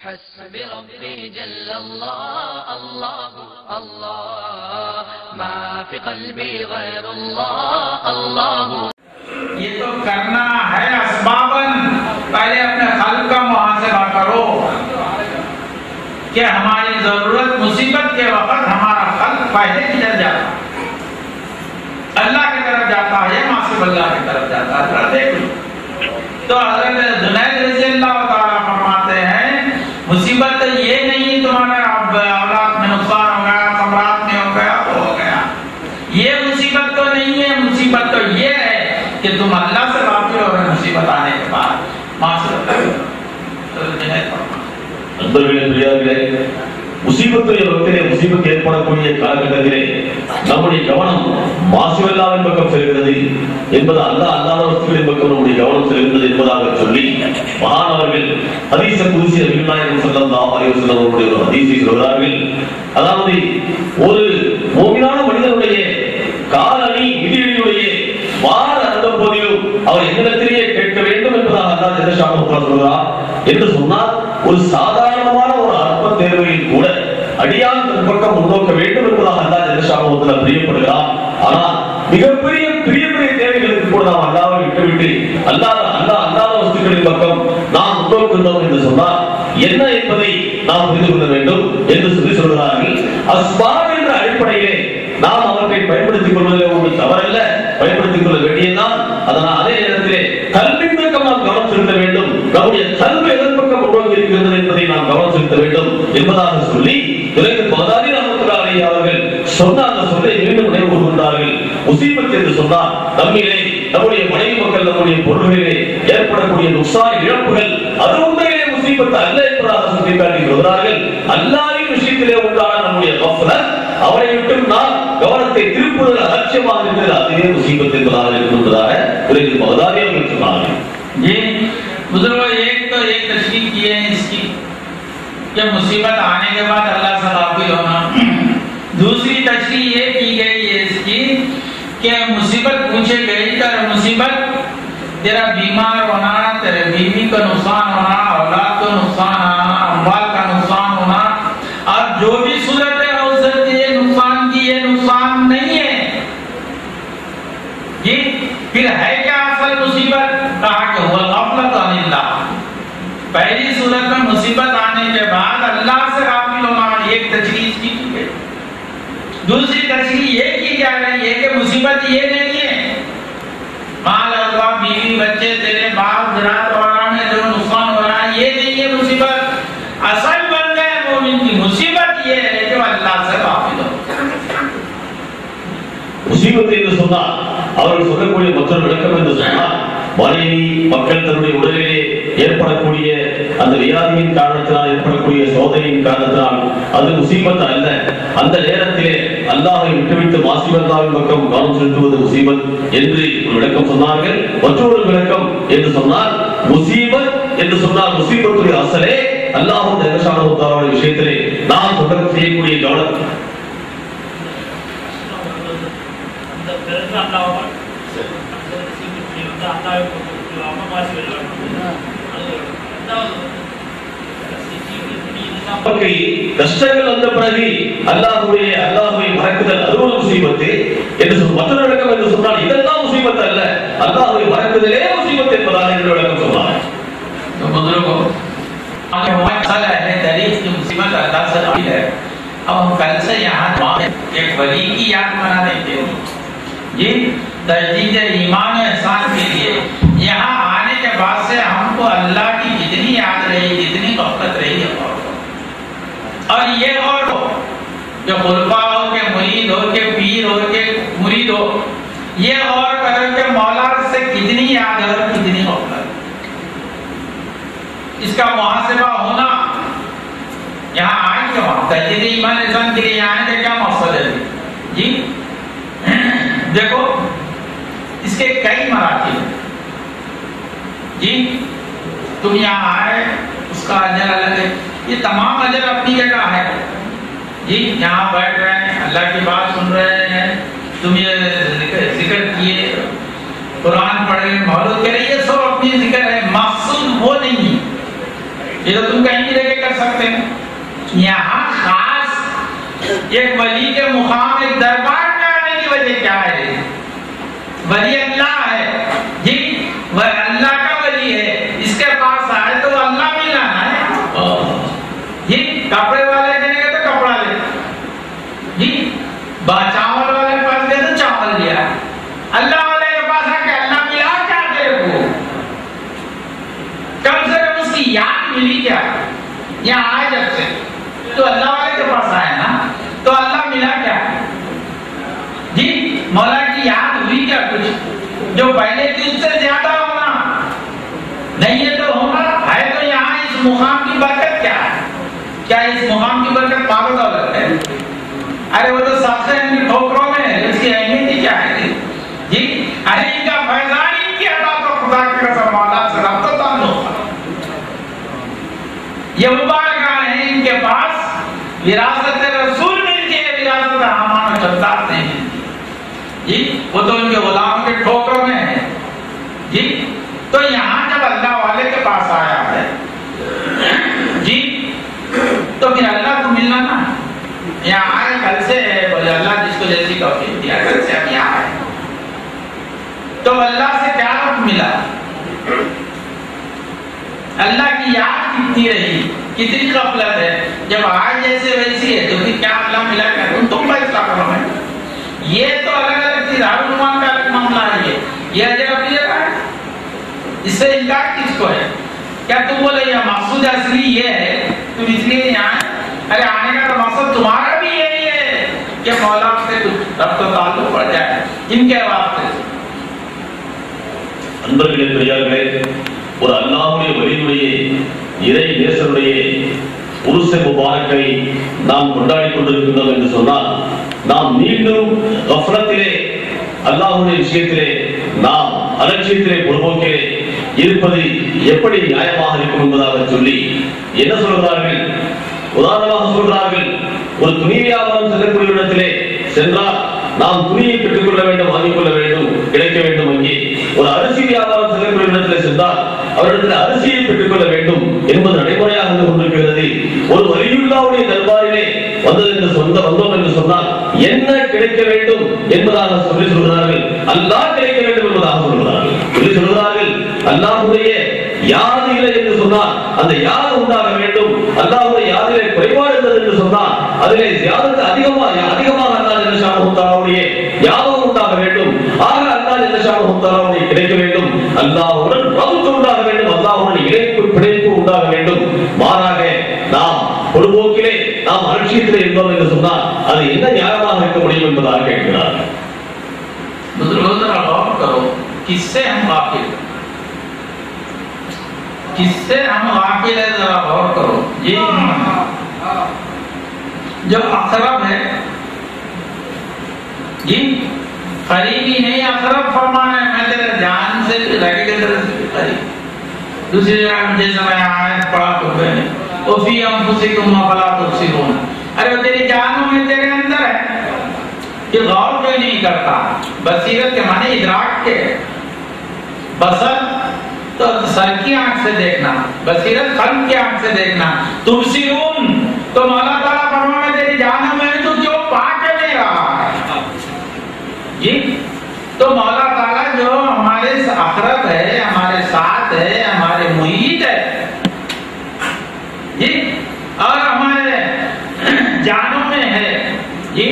حسبي ربي جل الله الله الله ما في قلبي غير الله الله. یہ تو کرنا ہے اسباباً، پہلے اپنے خلق کا محاسبہ کرو کہ ہماری ضرورت مصیبت کے وقت ہمارا خلق پہلے کدھر جاتا، اللہ کی طرف جاتا ہے یا معصیت اللہ کی طرف جاتا ہے؟ ذرا دیکھ لو. تو حضرت جنید رضی اللہ تعالیٰ فرماتے ہیں مصیبت تو یہ نہیں تمہارے اولاد میں نقصان ہو گیا، خبرات میں ہو گیا، ہو گیا، یہ مصیبت تو نہیں ہے. مصیبت تو یہ ہے کہ تم اللہ سے غافل ہو گئے مصیبت آنے کے بعد معصیت முசீபத்துடைய வகையிலே முசீபத் ஏற்படக்கூடிய காலகட்டத்திலே நம்முடைய கவனம் மாசுவல்லாவின் பக்கம் செல்கிறது என்பது அல்லாத வஸ்துகளின் பக்கம் நம்முடைய கவனம் செல்கிறது என்பதாக சொல்லி மகானவர்கள் ஹதீஸ குதுஸி நபிகள் நாயகம் ஸல்லல்லாஹு அலைஹி வஸல்லம் அவருடைய ஒரு ஹதீஸை சொல்கிறார்கள். அதாவது ஒரு மூமினான மனிதனுடைய காலணி விதியுடைய வார அந்த போதிலும் அவர் என்னிடத்திலேயே கேட்க வேண்டும் என்பதாக அல்லாஹ் ஜல்லஷானஹு சொல்கிறார் என்று சொன்னால் ஒரு சாதாரணமான ஒரு அற்ப தேர்வையில் கூட அடியான் தன் பக்கம் முன்னோக்க வேண்டும் என்பதாக அல்லாஹ் ஜல்லஷானஹு பிரியப்படுகிறார். ஆனால் மிகப்பெரிய பெரிய தேவைகளுக்கு கூட நாம் அல்லாஹ்வை விட்டுவிட்டு அல்லாத வஸ்துக்களின் பக்கம் நாம் முன்னோக்குகிறோம் என்று சொன்னால் என்ன என்பதை நாம் புரிந்து கொள்ள வேண்டும் என்று சொல்கிறார்கள். அஸ்பாப் என்ற அடிப்படையிலே நாம் அவற்றை பயன்படுத்திக் கொள்வதில் ஒன்றும் தவறல்ல, பயன்படுத்திக் கொள்ள வேண்டியதுதான். அதனால் அதே நேரத்திலே கல்வியின் பக்கம் நாம் கவனம் செலுத்த வேண்டும். நம்முடைய கல்வி எதன் பக்கம் முன்னோக்கி இருக்கிறது என்பதை நாம் கவனம் செலுத்த வேண்டும் என்பதாக சொல்லி பகதாதி ரஹ்மத்துல்லாஹி அலைஹி அவர்கள் சொன்ன அந்த சொல்லை மீண்டும் நினைவு கூர்ந்தார்கள். முசீபத் என்று சொன்னால் நம்மிலே நம்முடைய மனைவி மக்கள் நம்முடைய பொருள்களிலே ஏற்படக்கூடிய நுக்சான் இழப்புகள் அது உண்மையிலே முசீபத் அல்ல என்பதாக சுட்டிக்காட்டி சொல்கிறார்கள். அல்லாஹ்வின் விஷயத்திலே உண்டான நம்முடைய கஃப்லத் அவரை விட்டு நாம் கவனத்தை திருப்புதல் அலட்சியமாக இருக்கிறது, அதுவே முசீபத் என்பதாக இருக்கின்றதாக பகதாதி அவர்கள் சொன்னார்கள். बुजुर्गों एक तशरीह की है इसकी कि मुसीबत आने के बाद अल्लाह से गाफिल होना. दूसरी तशरीह ये की गई है इसकी कि मुसीबत पूछे गई तर मुसीबत तेरा बीमार होना, तेरे बीवी का नुकसान होना, औलाद का नुकसान आना, अम्वाल का नुकसान होना, और जो भी सूरत है उससे ये नुकसान की ये नुकसान नहीं है. ये फिर है क्या असल मुसीबत? कहा कि हुआ गफलत अनिल्लाह. पहली सूरत में मुसीबत आने के बाद अल्लाह से गाफिल होना एक तशरीह की गई. दूसरी तशरीह ये की जा रही है कि मुसीबत ये नहीं है माल अथवा बीवी बच्चे तेरे बाप ज़रात वगैरह में जो नुकसान हो रहा है ये नहीं है मुसीबत. असल बंदा है मोमिन की मुसीबत ये है कि अल्लाह से गाफिल हो. முசீபத் என்று சொன்னால் அவர்கள் சொல்லக்கூடிய மற்றொரு விளக்கம் என்று சொன்னால் மனைவி மக்கள் தன்னுடைய உடலிலே ஏற்படக்கூடிய அந்த வியாதியின் காரணத்தினால் ஏற்படக்கூடிய சோதனையின் காரணத்தினால் அது முசீபத் அல்ல. அந்த நேரத்திலே அல்லாஹ்வை விட்டுவிட்டு மாசிவல்லாவின் பக்கம் கவனம் செலுத்துவது முசீபத் என்று ஒரு விளக்கம் சொன்னார்கள். மற்றொரு விளக்கம் என்று சொன்னால் முசீபத் என்று சொன்னால் முசீபத்துடைய அசலே அல்லாஹ் ஜல்லஷானஹு தஆலா விஷயத்திலே நாம் தொடர்பு செய்யக்கூடிய கவனம் கஷ்டங்கள் வந்த பிறகு அல்லாஹ்வை மறக்குதல் அது ஒரு முசீபத்து என்று மற்றொரு விளக்கம் என்று சொன்னால் இதெல்லாம் முசீபத் அல்ல, அல்லாஹ்வை மறக்குதலே முசீபத் என்பதாக என்று விளக்கம் சொன்னார். अब हम कल से यहाँ एक वली की याद मना देते हैं जी तजदीद ईमान एहसान के लिए. यहाँ आने के बाद से हमको अल्लाह की जितनी याद रही, जितनी गफलत रही है, और ये और जो खुलफा हो के मुरीद हो के पीर हो के मुरीद हो, ये और करो के मौला से कितनी याद है और कितनी गफलत. इसका मुहासिबा होना यहाँ आए क्यों? तजदीद ईमान एहसान के लिए आने का क्या मकसद है जी? देखो इसके कई मरातब जी. तुम यहाँ आए उसका अजर अलग है, ये तमाम अजर अपनी जगह है जी. यहाँ बैठ रहे हैं, अल्लाह की बात सुन रहे हैं, तुम ये जिक्र किए, कुरान पढ़ रहे, मौलूद करे, ये सब अपनी जिक्र है. मकसूद वो नहीं है یہ تو تم کہیں بھی رہ کے کر سکتے ہیں. یہاں خاص ایک ولی کے مقام ایک دربار میں آنے کی وجہ کیا ہے؟ ولی اللہ ہے جی، وہ اللہ کا ولی ہے، اس کے پاس آئے تو اللہ ملانا ہے جی. کپڑے والے کہنے گے تو کپڑا لے جی، چاول والے کے پاس گئے تو چاول لیا. اللہ والے کے پاس آ کے اللہ ملا کیا تیرے کو؟ کم سے کم اس کی یاد ملی کیا؟ یہاں آئے جب سے تو اللہ والے کے پاس آئے نا، تو اللہ ملا کیا جی؟ مولا کی یاد ہوئی کیا کچھ جو پہلے تھی اس سے زیادہ ہونا نہیں ہے تو ہوگا ہے. تو یہاں اس مقام کی برکت کیا ہے؟ کیا اس مقام کی برکت پاگل دولت ہے؟ ارے وہ تو سب سے ٹھوکروں میں ہے، اس کی اہمیت ہی کیا ہے جی؟ ارے ان کا فیضان ان کی عطا تو خدا کی قسم مولا سے رب تو تعلق. یہ مبارکان ہیں، ان کے پاس وراثت رسول ملتی ہے، وراثت امان و جدات نہیں ملتی جی. وہ تو ان کے غلام کے ٹھوکروں میں ہے جی. تو یہاں جب اللہ والے کے پاس آیا ہے جی، تو پھر اللہ کو ملنا نا. یہاں آئے کل سے بولے اللہ جس کو جیسی توفیق دیا کل سے ہم یہاں آئے تو اللہ سے کیا وقت ملا؟ اللہ کی یاد کتنی رہی، کتنی غفلت ہے. جب آج جیسے ویسی ہے تو پھر کیا اللہ ملا کیا؟ تم فیصلہ کرو. میں یہ تو الگ الگ چیز، ہارون کا الگ معاملہ ہے. یہ اجر اپنی جگہ ہے، اس سے انکار کس کو ہے؟ کیا تم بولے یہ مقصود اصلی یہ ہے تم اس لیے نہیں آئے؟ ارے آنے کا تو مقصد تمہارا بھی یہی ہے کہ مولا سے کچھ ربط و تعلق پڑ جائے ان کے واسطے. அன்பர்களே பெரியார்களே, ஒரு அல்லாஹ்வுடைய வழியுடைய இறை நேசருடைய உருஸ முபாரக்கை நாம் கொண்டாடிக் கொண்டிருக்கின்றோம் என்று சொன்னால், நாம் மீண்டும் கஃப்லத்திலே அல்லாஹ்வுடைய விஷயத்திலே நாம் அலட்சியத்திலே பொறுப்போக்கிலே இருப்பது எப்படி நியாயமாக இருக்கும் என்பதாக சொல்லி என்ன சொல்கிறார்கள்? உதாரணமாக சொல்கிறார்கள், ஒரு துணி வியாபாரம் செல்லக்கூடிய இடத்திலே சென்றால் நாம் துணியை பெற்றுக்கொள்ள வேண்டும், வாங்கிக் கொள்ள வேண்டும், கிடைக்க வேண்டும். அங்கே ஒரு அரிசி வியாபாரம் செல்லக்கூடிய இடத்திலே சென்றால் அவரிடத்தில் அரிசியை பெற்றுக்கொள்ள வேண்டும் என்பது நடைமுறையாக இருந்து கொண்டிருக்கிறது. ஒரு வலியுல்லாவுடைய தர்பாரிலே வந்தோம் என்று சொன்னால் என்ன கிடைக்க வேண்டும் என்பதாக சொல்கிறார்கள். அல்லாஹ் கிடைக்க வேண்டும் என்பதாக சொல்கிறார்கள். அல்லாஹ்வுடைய யாது இல்லை என்று சொன்னால் அந்த யாது உண்டாக வேண்டும். அல்லாஹ்வுடைய யாதிலே குறைபாடு இருந்தது என்று சொன்னால் அதிலே யாருக்கு அதிகமாக அல்லாஹ் ஜல்லஷானஹு தஆலாவுடைய யாவும் உண்டாக வேண்டும். ஆக அல்லாஹ் ஜல்லஷானஹு தஆலாவுடைய கிடைக்க வேண்டும். அல்லாஹ்வுடன் ரவுத் உண்டாக வேண்டும். அல்லாஹ்வுடன் பிணைப்பு உண்டாக வேண்டும். மாறாக நாம் பொதுபோக்கிலே நாம் அலட்சியத்திலே இருந்தோம் என்று சொன்னால் அது என்ன நியாயமாக இருக்க முடியும் என்பதாக கேட்கிறார். किससे हम वाकिफ है, जरा गौर करो. ये जो अकरब है जी, करीबी नहीं, अकरब फरमाना है मैं तेरे जान से भी लगे तेरे से करीब. दूसरी जगह मुझे समय आयत पढ़ा तो मैंने ओफी अनफुसिकुम फला तुबसिरून. अरे वो तेरी जानों में तेरे अंदर है कि गौर कोई नहीं करता. बसीरत के माने इदराक के, बसर तो सर की आंख से देखना, बसीरत कल्ब की आंख से देखना. तुबसिरून तो मौला ताला फरमाने तेरी जानों में तो जो पाक नहीं रहा है जी. तो मौला ताला जो हमारे अखरब है, हमारे साथ है, हमारे मुहीत है जी, और हमारे जानों में है जी.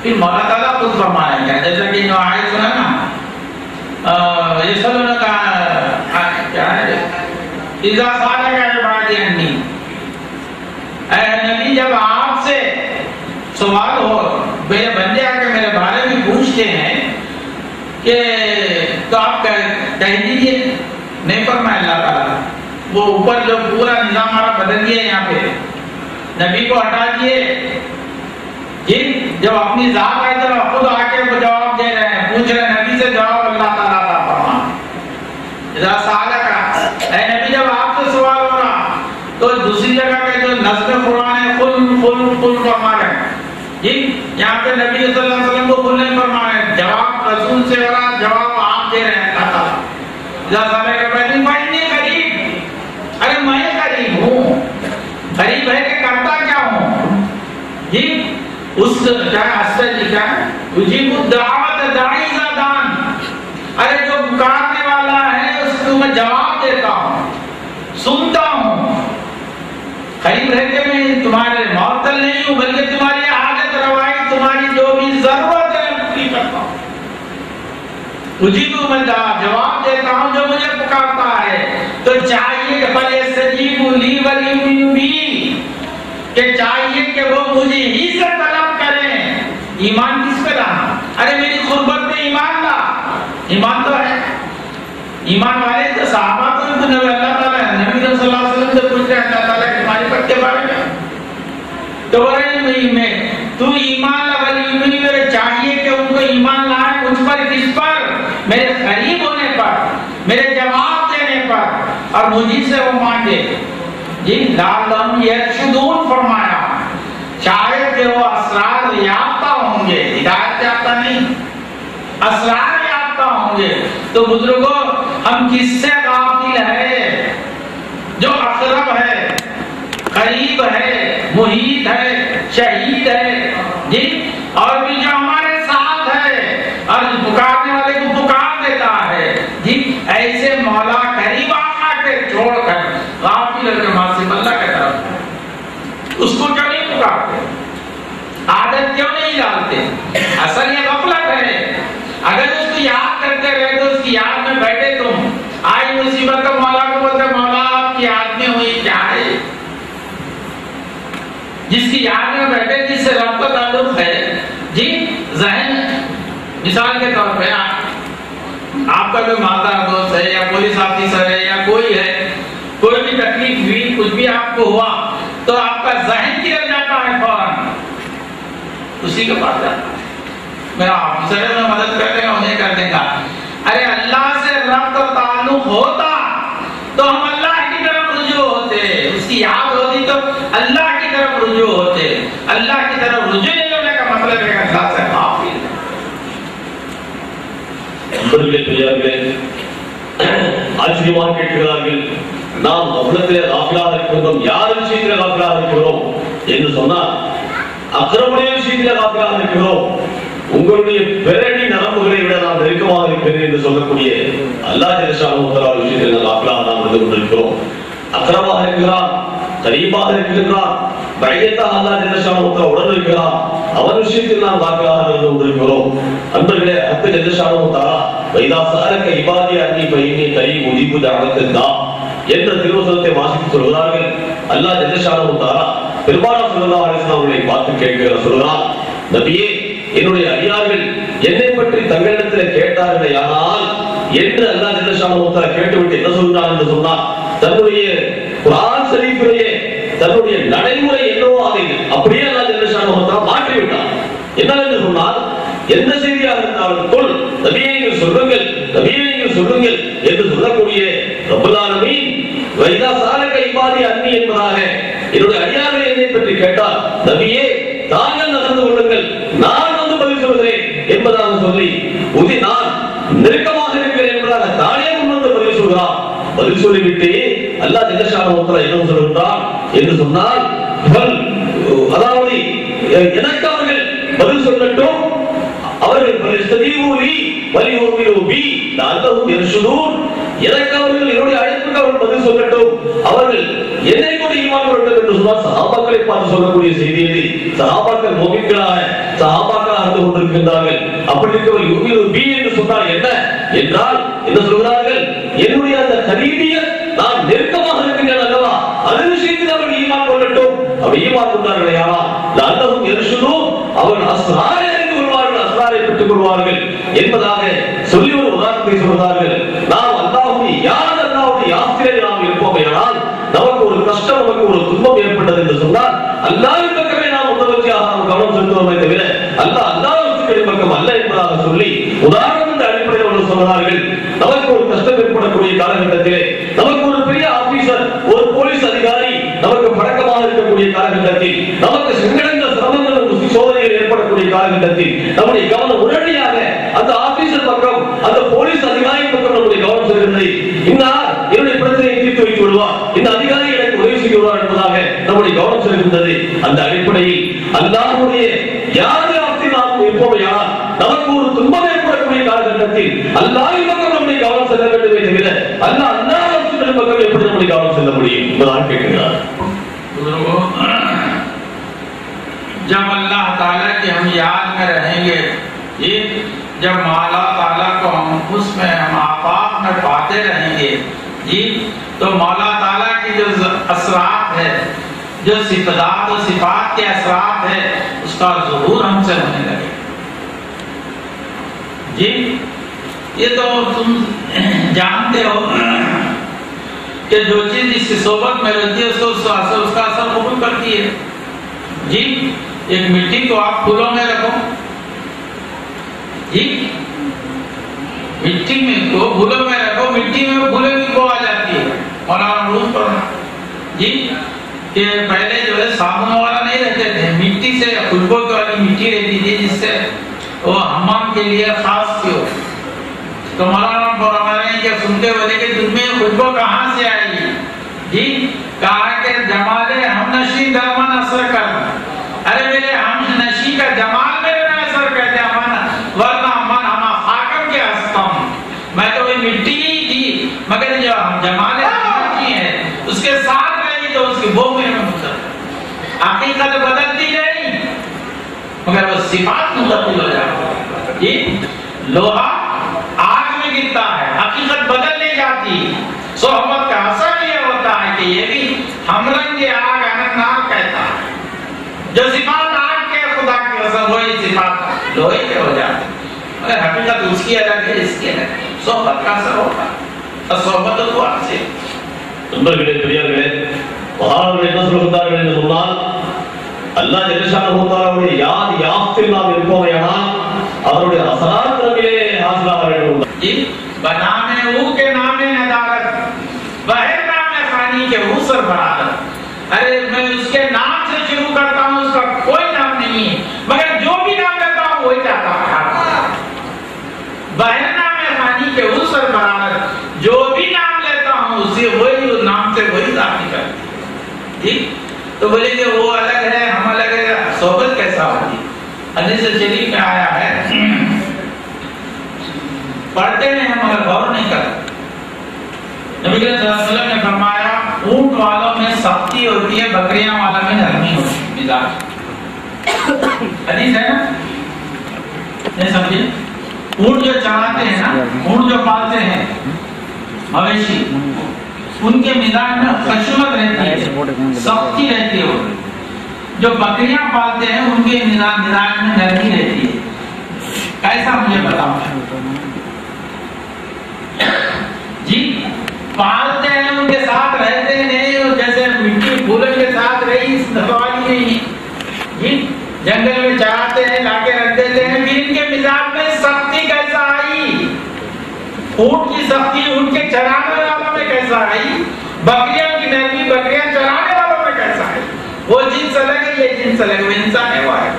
फिर मौला ताला खुद फरमाएंगे, जैसा कि जो आयत सुना ना, ये सब का क्या है, इज़ा सालका इबादी अन्नी. ऐ नबी जब आपसे सवाल हो, मेरे बंदे आके मेरे बारे में पूछते हैं कि तो आप कह दीजिए. नहीं फरमाया अल्लाह ताला, वो ऊपर जो पूरा निजाम हमारा बदल दिया यहाँ पे, नबी को हटा दिए जी. जब अपनी जात आई तो खुद आके जवाब दे रहे हैं, पूछ रहे हैं, नबी से जवाब अल्लाह ताला का फरमा. नबी जब आपसे सवाल हो रहा तो दूसरी जगह पे जो नज़्म कुरान है कुल फरमा रहे जी. यहाँ पे नबी सल्लल्लाहु अलैहि वसल्लम को कुल नहीं फरमा रहे, जवाब रसूल से हो रहा, जवाब आप दे रहे हैं अल्लाह ताला. अरे मैं करीब हूँ उस क्या अस्तर जी क्या युजीबु दावत दाई का दान, अरे जो पुकारने वाला है उसको मैं जवाब देता हूँ, सुनता हूँ। करीब रहते मैं तुम्हारे मौतल नहीं हूँ, बल्कि तुम्हारी आदत रवाई, तुम्हारी जो भी जरूरत है पूरी करता हूँ। उजीबु मैं जवाब देता हूँ जो मुझे पुकारता है। तो चाहिए कि फलयस्तजीबू ली वलियुमिनु बी, कि चाहिए कि वो मुझे ही से तलब करें। ईमान किस पे लाना? अरे मेरी खुर्बत में ईमान ला, ईमान तो है। ईमान वाले तो साहबा को भी नबी अल्लाह ताला नबी सल्लल्लाहु अलैहि वसल्लम से पूछ रहे हैं अल्लाह ताला के तुम्हारी पद के बारे में, तो बोले में तू ईमान ला वलियुमिनु, मेरे चाहिए कि उनको ईमान लाए मुझ पर, किस पर? मेरे करीब होने पर, मेरे जवाब देने पर, और मुझी से वो मांगे। जी लालम यरशुदून फरमाया, शायद कि वो असरार याफ्ता होंगे, हिदायत याफ्ता नहीं, असरार याफ्ता होंगे। तो बुजुर्गों, हम किससे गाफिल है? जो अकरब है, करीब है, मुहीत है, शहीद है जी, और भी जो हमारे साथ है और पुकारने वाले को पुकार देता है जी, ऐसे मौला करीब आका के छोड़कर गाफिल के मासिम अल्लाह की तरफ उसको क्यों नहीं पुकारते? आदत क्यों नहीं डालते? असल ये गफलत है। अगर उसको याद करते रहे तो उसकी याद में बैठे तुम, आई मुसीबत तो मौला को बोलते मौला आपकी याद में हुई क्या है? जिसकी याद में बैठे, जिससे रब का ताल्लुक है जी, जहन मिसाल के तौर पे आपका कोई माता दोस्त है या पुलिस ऑफिसर है या कोई है, कोई भी तकलीफ हुई, कुछ भी आपको हुआ, तो आपका जहन किधर जाता है? फौरन उसी के पास जाता है। मेरा ऑफिसर है, मैं मदद कर देगा, उन्हें कर देगा। अरे अल्लाह से रब का ताल्लुक होता तो हम अल्लाह की तरफ रुजू होते, उसकी याद होती तो अल्लाह की तरफ रुजू होते। अल्लाह की तरफ रुजू नहीं होने का मतलब है अल्लाह से गाफिल। ஆச்சரியமாக கேட்கிறார்கள், நாம் அவ்வளத்திலே காஃபிலாக இருக்கிறோம், யார் விஷயத்திலே காஃபிலாக இருக்கிறோம் என்று சொன்னால் அக்ரமுடைய விஷயத்திலே காஃபிலாக இருக்கிறோம். உங்களுடைய பெரணி நரம்புகளை விட நாம் நெருக்கமாக இருக்கிறேன் என்று சொல்லக்கூடிய அல்லாஹ் ஜல்லஷானஹு தஆலா விஷயத்தில் காஃபிலாக நாம் இருந்து கொண்டிருக்கிறோம். அக்ரமாக இருக்கிறான், கரீபாக இருக்கிறான், பையத்தாக அல்லாஹ் ஜல்லஷானஹு தஆலா உடன் இருக்கிறான், அவன் விஷயத்தில் நாம் காஃபிலாக இருந்து கொண்டிருக்கிறோம். அன்பர்களே, ஹக் ஜல்லஷானஹு தஆலா வைதா சாலக இபாதி அன்னி ஃபைன்னி கரீப் உஜீபு தஅவத்தத் தா என்ற திருவசனத்தை வாசித்து சொல்கிறார்கள். அல்லாஹ் ஜல்லஷானஹு தஆலா பெருமானார் ஸல்லல்லாஹு அலைஹி வஸல்லம் அவர்களை பார்த்து கேட்கிறார், சொல்கிறார், நபியே, என்னுடைய அடியார்கள் என்னை பற்றி தங்களிடத்தில் கேட்டார்கள் ஆனால் என்று அல்லாஹ் ஜல்லஷானஹு தஆலா கேட்டுவிட்டு என்ன சொல்றார் என்று சொன்னார், தன்னுடைய குர்ஆன் ஷரீஃபிலே தன்னுடைய நடைமுறை என்னவோ அதை அப்படியே அல்லாஹ் ஜல்லஷானஹு தஆலா மாற்றி விட்டார். என்னவென்று சொன்னால், எந்த செய்தியாக இருந்தாலும் கொள், நபியே நீங்கள் சொல்லுங்கள், நபியே நீங்கள் சொல்லுங்கள் என்று சொல்லக்கூடிய ரப்பல் ஆலமீன் வைதா சாலக இபாதி அன்னி என்பதாக என்னுடைய அடியார்கள் என்னை பற்றி கேட்டால் நபியே தாங்கள் நடந்து கொள்ளுங்கள், நான் வந்து பதில் சொல்கிறேன் என்பதாக சொல்லி நான் நெருக்கமாக இருக்கிறேன் என்பதாக தானே முன்வந்து பதில் சொல்கிறான். பதில் சொல்லிவிட்டு அல்லாஹ் ஜல்லஷானஹு தஆலா என்ன சொல்கிறான் என்று சொன்னால், அதாவது எனக்கு அவர்கள் பதில் சொல்லட்டும், அவர்கள் எனக்கு அவர்கள் என்னுடைய அழைப்புக்கு அவர்கள் பதில் சொல்லட்டும், அவர்கள் என்னை கூட ஈமான் கொள்ளட்டும் என்று சொன்னால் சஹாபாக்களை பார்த்து சொல்லக்கூடிய செய்தியை சஹாபாக்கள் முஃமின்களாக சஹாபாக்களாக இருந்து கொண்டிருக்கின்றார்கள். அப்படி இருக்கவர்கள் யுமினு பி என்று சொன்னால் என்ன என்றால் என்ன சொல்கிறார்கள், என்னுடைய அந்த கரீபியத் நான் நெருக்கமாக இருக்கின்றேன் அல்லவா, அது விஷயத்தில் அவர்கள் ஈமான் கொள்ளட்டும். அப்படி ஈமான் கொண்டார்களே ஆனால் லஅல்லஹும் யர்ஷுதூன், அவர்கள் அஸ்ராரை அறிந்து கொள்வார்கள், அஸ்ராரை பெற்றுக் கொள்வார்கள் என்பதாக சொல்லி ஒரு உதாரணத்தை சொல்கிறார்கள். நாம் அல்லாஹ்வுடைய யார் அல்லாஹ்வுடைய யாத்திரை நாம் இருப்போம் என்றால் நமக்கு ஒரு கஷ்டம், நமக்கு ஒரு துன்பம் ஏற்பட்டது என்று சொன்னால் அல்லாஹ்வின் பக்கமே நாம் உதவியாக நாம் கவனம் செலுத்துவோமே தவிர அல்லாஹ்வின் பக்கம் அல்ல என்பதாக சொல்லி உதாரணம் என்ற அடிப்படையில் அவர்கள் சொன்னார்கள். நமக்கு ஒரு கஷ்டம் ஏற்படக்கூடிய காலகட்டத்திலே நமக்கு ஒரு பெரிய ஆபீசர், ஒரு போலீஸ் அதிகாரி நமக்கு பழக்கமாக இருக்கக்கூடிய காலகட்டத்தில், நமக்கு சங்கடங்கள், சிரமங்கள், சோதனைகள் ஏற்படக்கூடிய காலகட்டத்தில் நம்முடைய கவனம் உடனடியாக அந்த ஆபீசர் பக்கம், அந்த போலீஸ் அதிகாரி பக்கம் நம்முடைய கவனம் செல்கிறது. இன்னார் என்னுடைய பிரச்சனையை தீர்த்து வைத்து விடுவார், இந்த அதிகாரி எனக்கு உதவி செய்து விடுவார் என்பதாக நம்முடைய நம்முடைய கவனம் செலுத்துகிறது. அந்த அடிப்படையில் அல்லாஹ்வுடைய யார் யாத்தில் நாம் இருப்போமையானால் நமக்கு ஒரு துன்பம் ஏற்படக்கூடிய காலகட்டத்தில் அல்லாஹ்வின் பக்கம் நம்முடைய கவனம் செல்ல வேண்டுமே தவிர அல்லாஹ் ரசூலின் பக்கம் எப்படி நம்முடைய கவனம் செல்ல முடியும் என்பதான் கேட்கிறார். जब अल्लाह ताला की हम याद में रहेंगे, ये जब मौला ताला को हम उसमें हम आपाक में पाते रहेंगे जी, तो मौला ताला की जो असरात है, जो सिफात और सिफात के असरात है, उसका ज़ुहूर हमसे होने लगे जी। ये तो तुम जानते हो कि जो चीज इससे सोबत में रहती है उसका असर कबूल करती है जी। एक मिट्टी को आप फूलों में रखो जी, मिट्टी में को फूलों में रखो, मिट्टी में फूलों की बो आ जाती है। और रूस पर जी कि पहले जो है साबुन वाला नहीं रहते थे, मिट्टी से खुशबू वाली मिट्टी रहती थी जिससे वो हम्माम के लिए खास थी। तो मौलाना फरमाते हैं कि सुनते हुए कि तुम्हें खुशबू कहाँ से आई जी? कहा कि जमाले हम नशी दरमन असर कर। अरे मेरे हम नशी का जमाल मेरे में असर करते अमन, वरना अमन हम हाकम के हस्तम, मैं तो वही मिट्टी ही थी, मगर जो हम जमाले की है उसके साथ रही तो उसकी बो मेरे में मुसर। हकीकत बदलती नहीं मगर वो सिफात मुतब्बिल हो जाती जी। लोहा आग में गिरता है, हकीकत बदल नहीं जाती। सोहबत का असर ये होता है कि ये भी हमरंग आग अनंतनाग कहता है, जो सिफात आग के खुदा की असर वही सिफात लोहे के हो जाते, मगर हकीकत उसकी अलग है, इसकी अलग है। सोहबत का असर होता है और सोहबत तो आपसे நண்பர்களே, பெரியார்களே, மகான்கள் என்ன சொல்கிறார்கள் என்று சொன்னால், அல்லாஹ் ஜல்லஷானஹு தஆலாவுடைய யார் யாஃபில் நாம் இருப்போமையானால் அவருடைய அஸராத் நம்மிலே ஹாஸிலாக வேண்டும் जी। बनाने ऊ के नामे नदारत, वहे नामे खानी के ऊ सरबरारत। अरे मैं उसके नाम से शुरू करता हूँ, उसका कोई नाम नहीं है, मगर जो भी नाम लेता हूँ वही जाता है। वहे नामे खानी के ऊ सरबरारत, जो भी नाम लेता हूँ उसे वही नाम से वही जात निकलती जी। तो बोले कि वो अलग है हम अलग है, सोबत कैसा होगी? हदीस शरीफ में आया है, पढ़ते हैं मगर गौर नहीं करते। नबी सल्लल्लाहु अलैहि वसल्लम ने फरमाया ऊंट वालों में सख्ती होती है, बकरियां वालों में नरमी होती है मिजाज। हदीस है ना, नहीं समझे? ऊंट जो चराते हैं ना, ऊंट जो पालते हैं मवेशी, उनके मिजाज में खशमत रहती है, सख्ती रहती है। जो बकरियां पालते हैं उनके मिजाज में नरमी रहती है। कैसा मुझे बताओ जी? पालते हैं उनके साथ रहते नहीं, जैसे मिट्टी फूलों के साथ रही इस दवाई नहीं जी। जंगल में चराते हैं, लाके रख देते हैं, फिर इनके मिजाज में सख्ती कैसा आई? ऊंट की सख्ती ऊंट के चराने वालों में कैसा आई? बकरियों की नरमी बकरियां चराने वालों में कैसा आई? वो जिन्स अलग है, ये जिन्स अलग है, इंसान है वो है।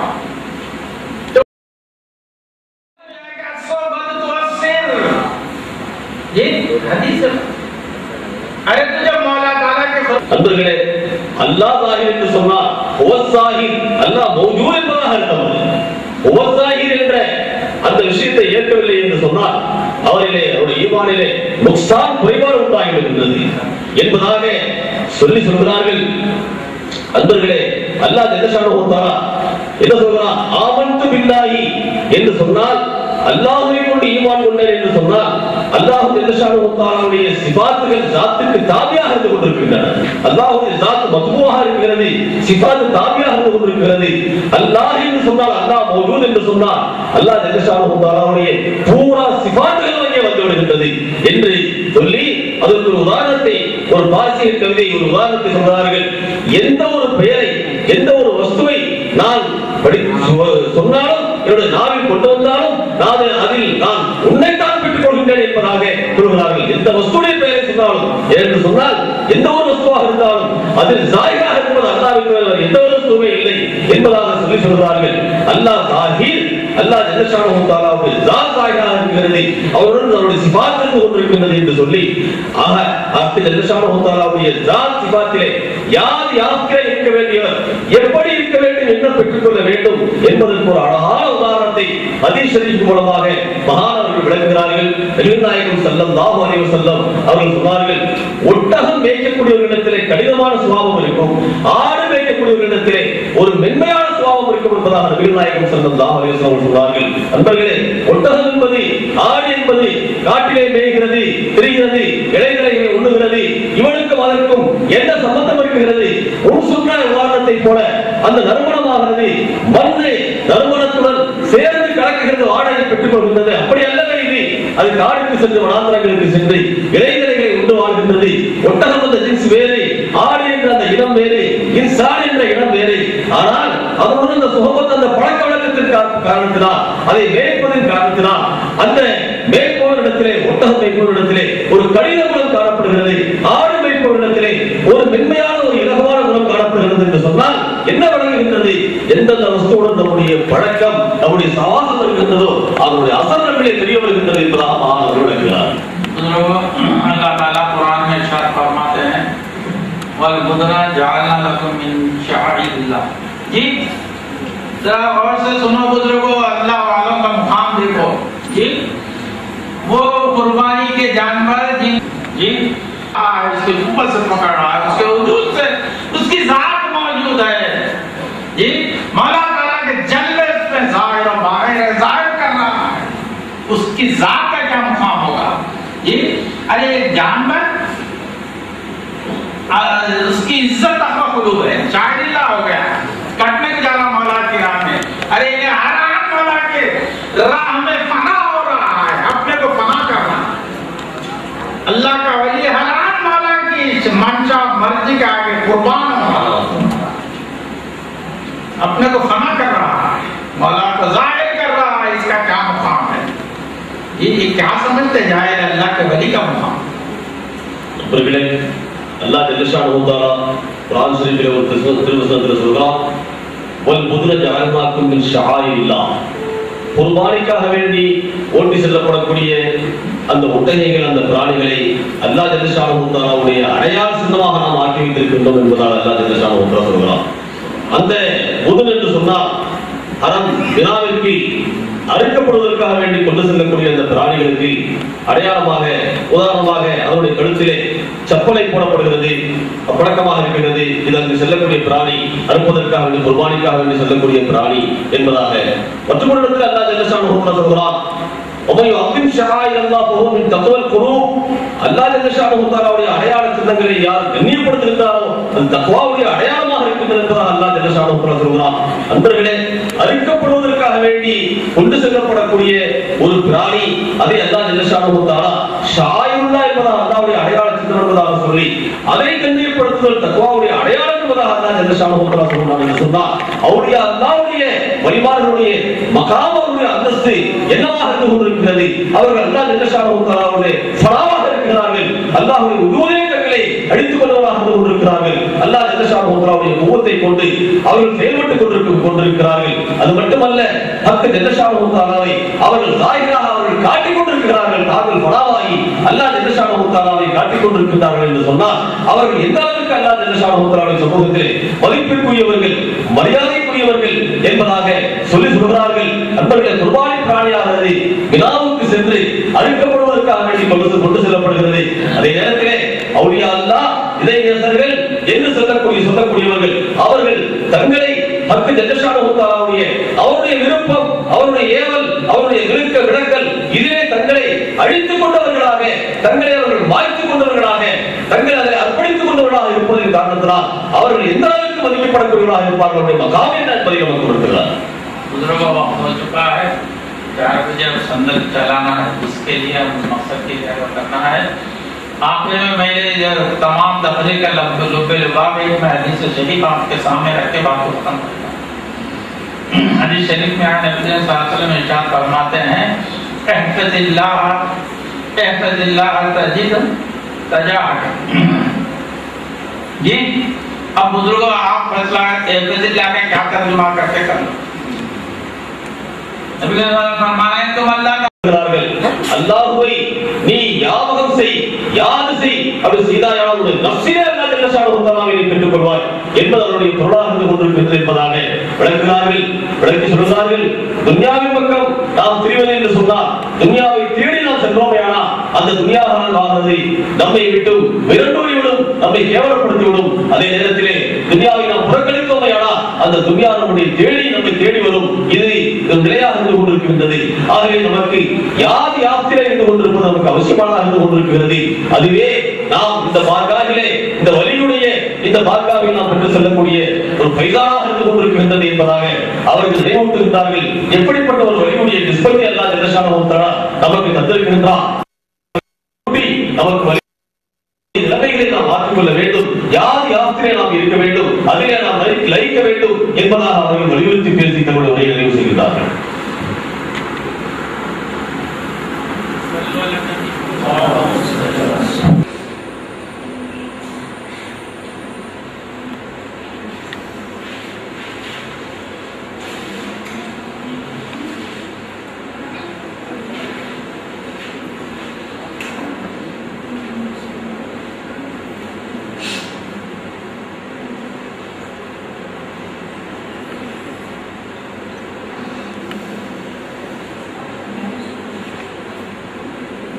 अरे तुझे मौला ताला के அன்பர்களே, அல்லாஹ் ஸாஹிர் என்று சொன்னால் ஹுவஸ் ஸாஹிர், அல்லாஹ் மௌஜூத் என்பதாக அர்த்தம். ஹுவஸ் ஸாஹிர் என்ற அந்த விஷயத்தை ஏற்கவில்லை என்று சொன்னால் அவரிலே அவருடைய ஈமானிலே நுக்சான் குறைபாடு உண்டாகிவிடுகிறது என்பதாக சொல்லி சொல்கிறார்கள். அன்பர்களே, அல்லாஹ் ஜல்லஷானஹு தஆலா என்ன சொல்றான்? ஆமன்து பில்லாஹி என்று சொன்னால் அல்லாஹ்வை கொண்டு ஈமான் கொண்டேன் என்று சொன்னால் அல்லாஹ் ஜல்லஷானஹு தஆலாவுடைய சிஃபாத்துகள் ஸாத்துக்கு தாபியாக இருந்து கொண்டிருக்கின்றன. அல்லாஹ்வுடைய ஸாத் மத்பூஆக இருக்கிறது, சிஃபாத் தாபியாக இருந்து கொண்டிருக்கிறது. அல்லாஹ் என்று சொன்னால் அல்லாஹ் மௌஜூத் என்று சொன்னால் அல்லாஹ் ஜல்லஷானஹு தஆலாவுடைய பூரா சிஃபாத்துகள் அங்கே வந்து விடுகின்றது என்று சொல்லி அதற்கு ஒரு உதாரணத்தை, ஒரு பாரசீக கவிதை ஒரு உதாரணத்தை சொல்கிறார்கள். எந்த ஒரு பெயரை, எந்த ஒரு வஸ்துவை நான் சொன்னாலும் என்னுடைய நாவில் கொண்டு வந்தாலும் அதில் நான் உன்னைத்தான் பெற்றுக் கொள்கின்றேன் என்பதாக கூறுகிறார்கள். எந்த வஸ்துடைய பெயரை சொன்னாலும் என்று சொன்னால் எந்த ஒரு வஸ்துவாக இருந்தாலும் அதில் ஜாயிராக இருப்பது அல்லாஹ்வின் எந்த ஒரு வஸ்துவே இல்லை என்பதாக சொல்லி சொல்லி சொல்கிறார்கள் அல்லாஹ் தாஹீர், அல்லாஹ் ஜல்லஷானஹு தஆலாவுடைய ஸாத் தாஹீராக இருக்கிறது, அவருடன் அவருடைய சிஃபாத் இருந்து கொண்டிருக்கின்றது என்று சொல்லி அல்லாஹ் ஜல்லஷானஹு தஆலாவுடைய ஸாத் சிஃபாத்திலே யார் யாருக்கே இருக்க வேண்டியவர், எப்படி இருக்க வேண்டும் என்று பெற்றுக்கொள்ள வேண்டும் என்பதற்கு ஒரு அழகான உதாரணத்தை ஹதீஸ் ஷரீஃப் மூலமாக மகானவர்கள் விளக்குகிறார்கள். நபிகள் நாயகம் ஸல்லல்லாஹு அலைஹி வஸல்லம் அவர்கள் சொன்னார்கள், ஒட்டகம் மேய்க்கக்கூடியவர்களிடத்திலே கடினமான சுபாவம் இருக்கும், ஆடு மேய்க்கக்கூடியவர்களிடத்திலே ஒரு மென்மையான சுபாவம் இருக்கும் என்பதாக நபிகள் நாயகம் ஸல்லல்லாஹு அலைஹி வஸல்லம் சொன்னார்கள். நண்பர்களே, ஒட்டகம் என்பது ஆடு என்பது காட்டிலே மேய்கிறது, திரிகிறது, இலைகளை உண்ணுகிறது, இவனுக்கும் அதற்கும் என்ன சம்பந்தம் இருக்கிறது? ஒரு சொன்ன உதாரணத்தை போல அந்த நறுமணமாகிறது வந்து நறுமணத்துடன் சேர்ந்து கலக்குகிறது, ஆடையை பெற்றுக் கொள்கின்றது. அப்படி அல்லவே இது, அது காடுக்கு சென்று வனாந்தரங்களுக்கு சென்று இலைகளை உண்டு வாழ்கின்றது. ஒட்டகம் என்ற ஜின்ஸ் வேறு, ஆடு என்ற அந்த இனம் வேறு, இன்சான் என்ற இனம் வேறு. ஆனால் அதனுடன் அந்த சுகபத், அந்த பழக்க வழக்கத்தின் காரணத்தினால், அதை மேய்ப்பதன் காரணத்தினால் அந்த மேய்ப்பவரிடத்திலே, ஒட்டகம் மேய்ப்பவரிடத்திலே ஒரு கடின குணம் காணப்படுகிறது, ஆடு மேய்ப்பவரிடத்திலே ஒரு மென்மையான ஒரு இலகுவான குணம் காணப்படுகிறது என்று சொன்னால் என்ன வழங்குகின்றது? எந்தெந்த வஸ்துவுடன் நம்முடைய பழக்கம், நம்முடைய சவாசம் இருக்கின்றதோ அதனுடைய அசர் நம்மிலே தெரிய வருகின்றது என்பதாக அவர்கள் விளக்குகிறார். अल्लाह ताला कुरान में इरशाद फरमाते हैं वल बुदना जअलना लकुम मिन शअइरिल्लाह। जी जरा और से सुनो बुजुर्गों, अल्लाह वालों का मुकाम देखो जी। वो कुर्बानी के जानवर जी इसके ऊपर से पकड़ रहा है, उसके वजूद से उसकी जात मौजूद है जी। मौला ताला के जल्ले पे जाहिर और बाहिर जाहिर कर रहा है, उसकी जात का क्या मुकाम होगा जी। अरे एक जानवर उसकी इज्जत तक खुलूब है, शायरिल्ला हो गया, कटने के जाला मौला की राह में। अरे ये हराम मौला के राह में फना हो रहा है, अपने को फना करना। अल्लाह का वली हराम मौला की मंशा मर्जी के आगे कुर्बान हो रहा है, अपने को फना कर रहा है, मौला को जाहिर कर रहा है। इसका क्या मुकाम है? ये क्या समझते जाए अल्लाह के वली का मुकाम? அல்லாஹ் ஜல்லஷானஹு தஆலா குர்ஆன் ஷரீஃபிலே ஒரு திருவசனத்தில் சொல்றான், வல் புதுன ஜஅல்னாக்கும் மின் ஷஆயிரில்லாஹ். குர்பானிக்காக வேண்டி ஓட்டி செல்லப்படக்கூடிய அந்த ஒட்டகைகள், அந்த பிராணிகளை அல்லாஹ் ஜல்லஷானஹு தஆலாவுடைய அடையாள சின்னமாக நாம் ஆக்கி வைத்திருக்கின்றோம் என்பதால் அல்லாஹ் ஜல்லஷானஹு தஆலா சொல்றான். அந்த புதுன் என்று சொன்னால் அறம் வினாவிற்கு அறுக்கப்படுவதற்காக வேண்டி கொண்டு செல்லக்கூடிய அந்த பிராணிகளுக்கு அடையாளமாக, உதாரணமாக அதனுடைய கழுத்திலே சப்பலை போடப்படுகிறது, பழக்கமாக இருக்கிறது. இது அங்கு செல்லக்கூடிய பிராணி அறுப்பதற்காக வேண்டி, குர்பானிக்காக வேண்டி செல்லக்கூடிய பிராணி என்பதாக. மற்றொரு இடத்தில் அல்லாஹ் ஜல்லஷானஹு தஆலா சொல்கிறான், وَمَنْ يُعَظِّمْ شَعَائِرَ اللَّهِ فَهُوَ مِنْ تَقْوَى الْقُلُوبِ. அல்லாஹ் ஜல்லஷானஹு தஆலாவுடைய அடையாள சின்னங்களை யார் கண்ணியப்படுத்துகிறாரோ அது தக்வாவுடைய அடையாளமாக இருக்கின்றது என்பதாக அல்லாஹ் ஜல்லஷானஹு தஆலா சொல்கிறான். அன்பர்களே, அறுக்கப்படுவதற்காக வேண்டி கொண்டு செல்லப்படக்கூடிய ஒரு பிராணி, அதை அல்லாஹ் ஜல்லஷானஹு தஆலா ஷாயிருல்லாஹ் என்பதாக அல்லாஹ்வுடைய அடையாள சின்னம் என்பதாக சொல்லி அதை கண்ணியப்படுத்துதல் தக்வாவுடைய அடையாளம் என்பதாக அல்லாஹ் ஜல்லஷானஹு தஆலா சொல்றான் என்று சொன்னால், அவுலியா அல்லாஹ்வுடைய வலிமார்களுடைய மகாம், அவருடைய அந்தஸ்து என்னவாக இருந்து கொண்டிருக்கிறது? அவர்கள் அல்லாஹ் ஜல்லஷானஹு தஆலாவுடைய ஃபராவாக இருக்கிறார்கள், அல்லாஹ்வுடைய உதவிகளை அழித்துக் கொண்டவராக இருந்து கொண்டிருக்கிறார்கள். அல்லாஹ் ஜல்லஷானஹு தஆலாவுடைய குவத்தை கொண்டு அவர்கள் செயல்பட்டுக் கொண்டிருக்கிறார்கள். அது மட்டுமல்ல, ஹக் ஜல்லஷானஹு தஆலாவை அவர்கள் ஸாஹிராக அவர்கள் காட்டிக் கொண்டிருக்கிறார்கள். தாங்கள் ஃபராவாகி அல்லாஹ் ஜல்லஷானஹு தஆலாவை காட்டிக் கொண்டிருக்கிறார்கள் என்று சொன்னால் அவர்கள் எந்த அளவுக்கு அல்லாஹ் ஜல்லஷானஹு தஆலாவுடைய சமூகத்திலே மதிப்பிற்குரியவர்கள், மரியாதைக்குரியவர்கள் என்பதாக சொல்லி சொல்கிறார்கள். அன்பர்களே, குர்பானி பிராணியானது வினாவுக்கு சென்று அறுக்கப்படுவதற்காக வேண்டி கொண்டு செல்லப்படுகிறது. அதே நேரத்திலே அவுலியா அல்லாஹ், இறைநேசர்கள் என்று சொல்லக்கூடியவர்கள் அவர்கள் தங்களை ஹக் ஜல்லஷானஹு தஆலாவுடைய அவருடைய விருப்பம், அவருடைய ஏவல், அவருடைய விளக்கல் இதிலே தங்களை அழித்துக் கொண்டவர்களாக, தங்களை அவர்கள் மாய்த்துக் கொண்டவர்களாக, தங்களை அதை அர்ப்பணித்துக் கொண்டவர்களாக இருப்பதன் காரணத்தினால் அவர்கள் எந்த அளவுக்கு மதிக்கப்படக்கூடியவர்களாக இருப்பார்கள் அவருடைய மகாம் என்ன என்பதை நமக்கு கொடுக்கிறார். बुजुर्गों, वक्त हो चुका है, 4 बजे संदल चलाना है, उसके लिए हम मकसद की तैयारी करना है। आखिर में मैं तमाम दफरे का लुबाब मैं हदीस शरीफ आपके सामने रख के बात को खत्म करूंगा। हदीस शरीफ में आए नबी सल्लल्लाहु अलैहि वसल्लम इरशाद फरमाते हैं, इहफज़िल्लाह तजिद तजाअक। जी अब बुजुर्गों आप फैसला लाके क्या तर्जुमा करके कर लो। नबी फरमाया तुम अल्लाह அல்லாஹ்வை நீ யாவகம் செய், யாது செய், அப்படி சீதாயாவுடைய நஃப்ஸிலே அல்லாஹ் ஜல்ல ஷானஹு தஆலாவை நீ பெற்றுக் கொள்வாய் என்பது அவருடைய பொருளாக இருந்து கொண்டிருக்கிறது என்பதாக விளக்குகிறார்கள். விளக்கி சொல்கிறார்கள், துன்யாவின் பக்கம் நாம் திரிவது என்று சொன்னால் துன்யாவை தேடி நாம் சென்றோமேயானா அந்த துன்யாவால் வாழ்வதை நம்மை விட்டு விரண்டோடிவிடும், நம்மை கேவலப்படுத்திவிடும். அதே நேரத்திலே துன்யாவை நாம் புறக்கணித்தோமேயானா அந்த துன்யா நம்முடைய தேடி நம்மை தேடி வரும். இது நிலையாக இருந்து கொண்டிருக்கின்றது. ஆகவே நமக்கு யார் யாத்திரை இருந்து கொண்டிருப்பது நமக்கு அவசியமாக இருந்து கொண்டிருக்கிறது. அதுவே நாம் இந்த மார்க்காவிலே இந்த வலியுடைய இந்த மார்க்காவில் நாம் பெற்று செல்லக்கூடிய ஒரு பைசானாக இருந்து கொண்டிருக்கின்றது என்பதாக அவர்கள் நினைவூட்டுகின்றார்கள். எப்படிப்பட்ட ஒரு வலியுடைய நிஸ்பத்தை அல்லாஹ் ஜல்ல ஷானஹு தஆலா நமக்கு தந்திருக்கின்றான். நமக்கு நிலைமைகளை நாம் மாற்றிக்கொள்ள வேண்டும். யார் யாத்திரை நாம் இருக்க வேண்டும், அதிலே நாம் லயிக்க வேண்டும் என்பதாக அவர்கள் வலியுறுத்தி பேசி தங்களுடைய உரையை நிறைவு செய்கிறார்கள்.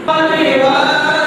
Bye.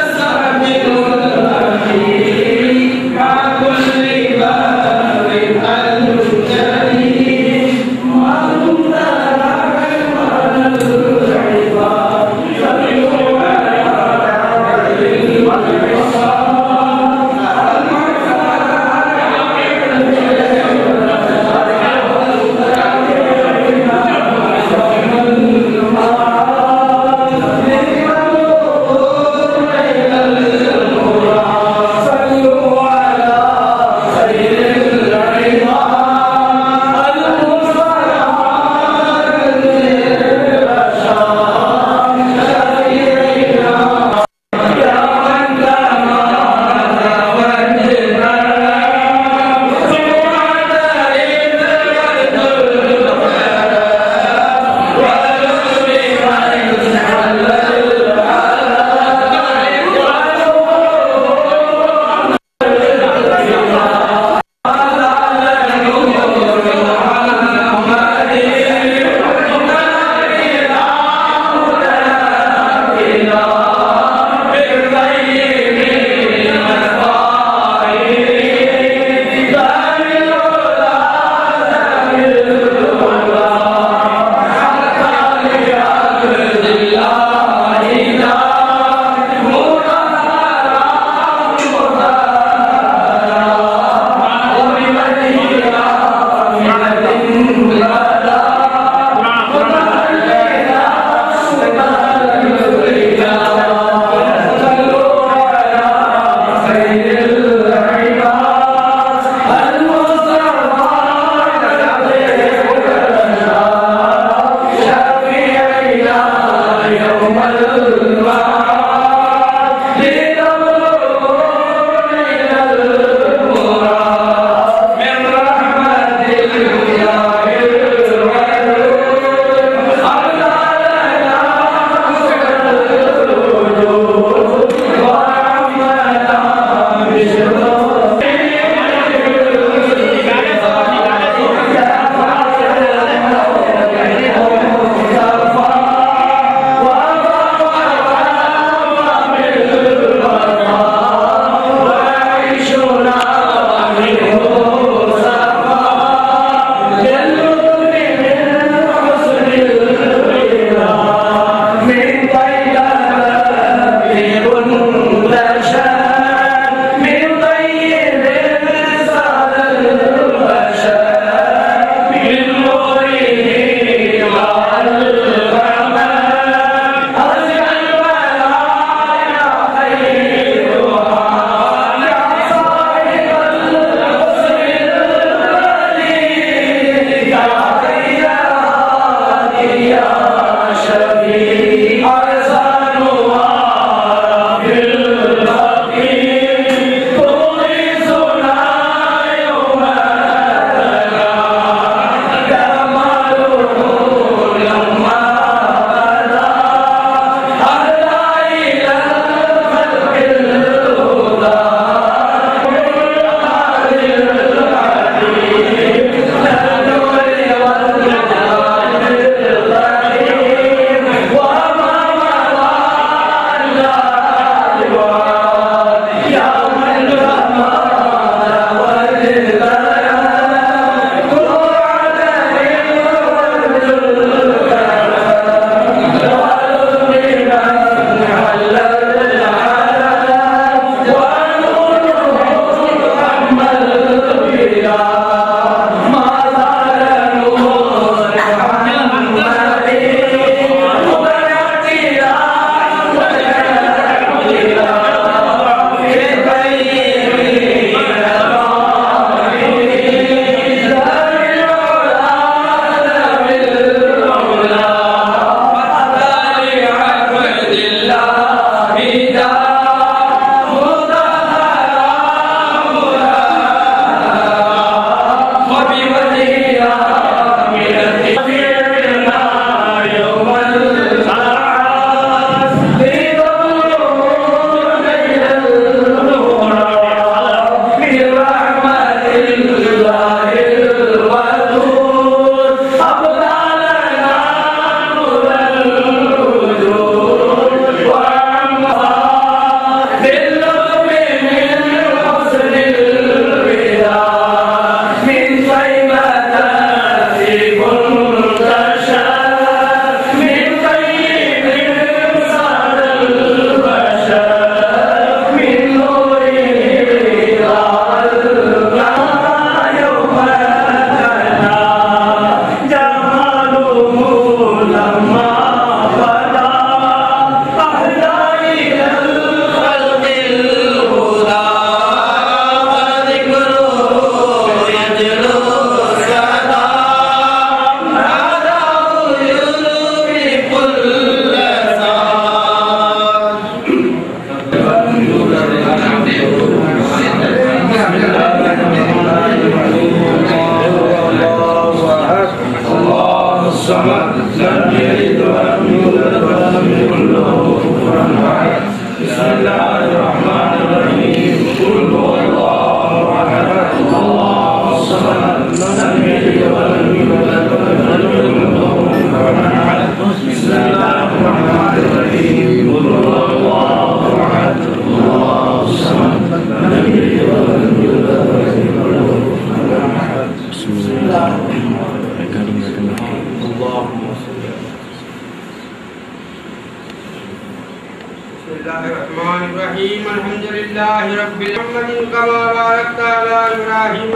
الرحيم الحمد لله رب العالمين كما باركت على إبراهيم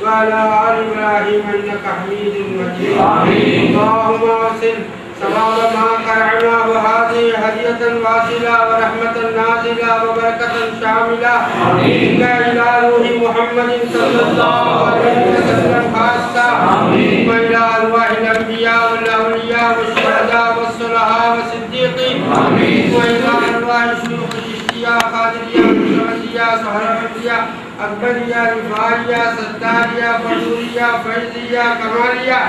وعلى آل إبراهيم إنك حميد مجيد اللهم وصل ثواب ما قرأناه هذه هدية واصلة ورحمة نازلة وبركة شاملة إلى روح محمد صلى الله عليه وسلم خاصة وإلى أرواح الأنبياء والأولياء والشهداء والصلحاء والصديقين وإلى أرواح الشيوخ الشيعة قادرية نقشبندية سهروردية أكبرية رفاعية ستارية بدورية فیضیة کمالیة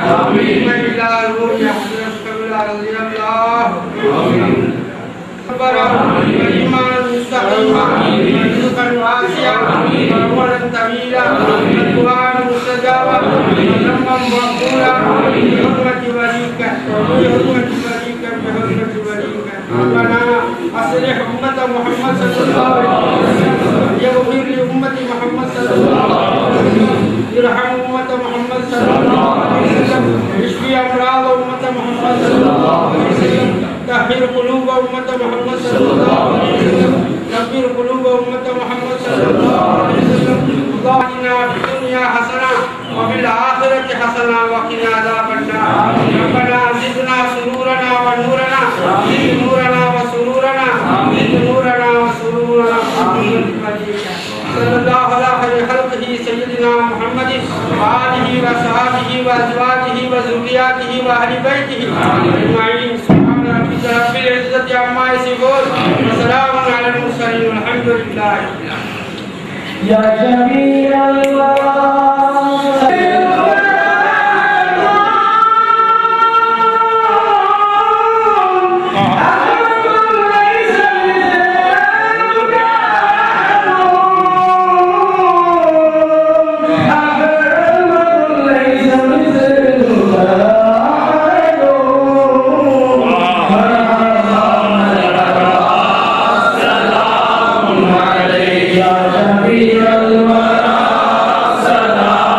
وإلى روح حضرت رضي الله إيمانا مستقيما ورزقا واسعا وعمرا طويلا ودعاء مستجابا وذنبا مغفورا بحرمة وليك ربنا أصلح أمة محمد صلى الله عليه وسلم يغفر لأمة محمد صلى الله عليه وسلم يرحم أمة محمد صلى الله عليه وسلم يشفي أمراض أمة محمد صلى الله عليه وسلم طهر قلوب أمة محمد صلى الله عليه وسلم نبر قلوب أمة محمد صلى الله عليه وسلم اللهم في الدنيا حسنة وفي الآخرة حسنة وقنا عذاب النار ربنا زدنا سرورنا ونورنا زد نورنا وسرورنا زد نورنا وسرورنا صلى الله على خير خلقه سيدنا محمد وآله وصحبه وأزواجه وذرياته وأهل بيته أجمعين سبحان ربك رب العزة عما يصفون وسلام على المرسلين والحمد لله يا جميل الله يا جميل الورى سلام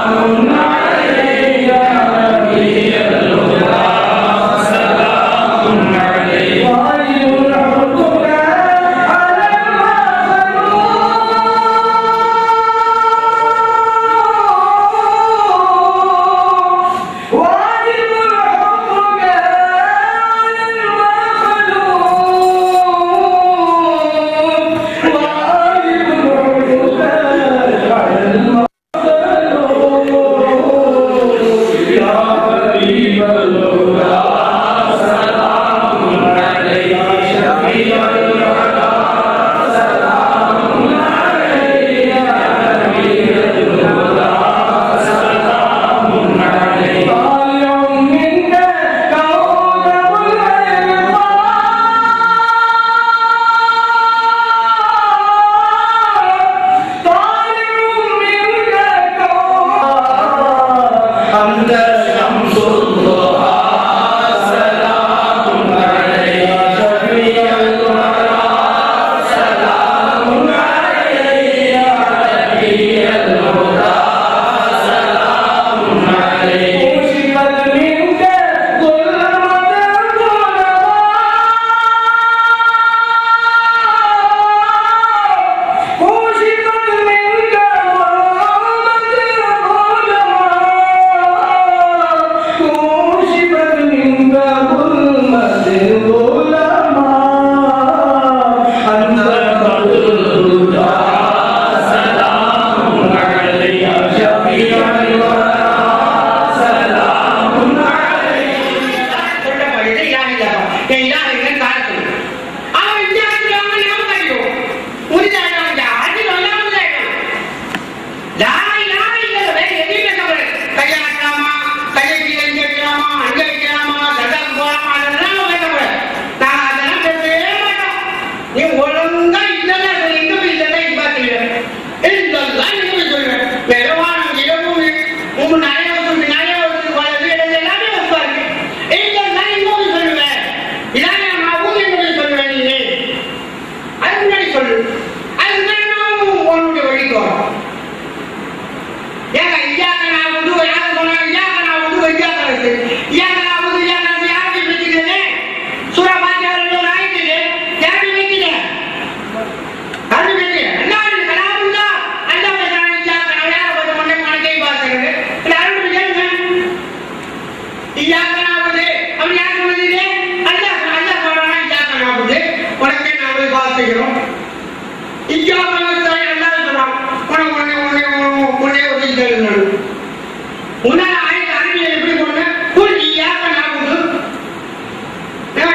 உன்னால ஆயத்து அரபியில எப்படி போடுங்க? குல் இய்யாக நஅபுது.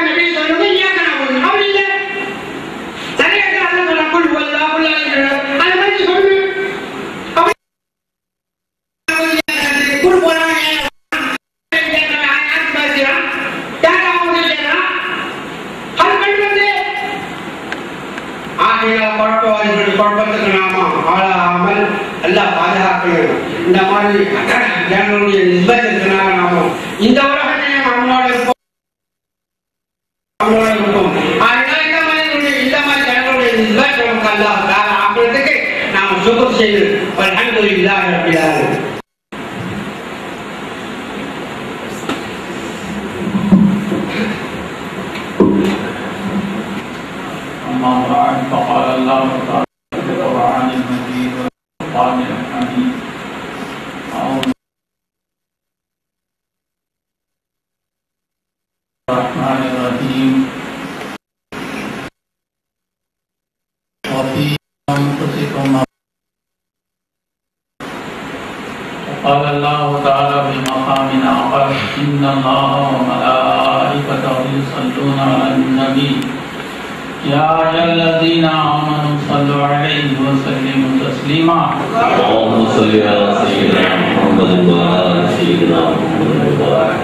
நபி சொல்லுங்க இய்யாக நஅபுது. அப்படி இல்ல. சரியாக அல்லாஹ் சொல்ல குல் வல்லாஹு லா இலாஹ அந்த மாதிரி சொல்லுங்க. குல் போறாங்க. குழப்பத்துக்கு நாம ஆளாமல் எல்லாம் பாதுகாக்கணும். இந்த மாதிரி ஜனங்களுடைய நிர்பந்தத்தினால நாம இந்த உலகத்தையும் அவங்களோட இருப்போம். இந்த மாதிரி ஜனங்களுடைய நிர்பந்தம் எல்லாம் ஆக்குறதுக்கு நாம சுகர் செய்யணும். அல்ஹம்துலில்லாஹ் ரப்பில் ஆலமீன். أما بعد فقال الله تعالى في القرآن المجيد والفرقان الحميد أعوذ الرحمن الرحيم وفي أنفسكم قال الله تعالى في مقام آخر إن الله وملائكته يصلون على النبي يا أيها الذين آمنوا صلوا عليه وسلموا تسليما اللهم صل على سيدنا محمد وعلى آل سيدنا محمد وبارك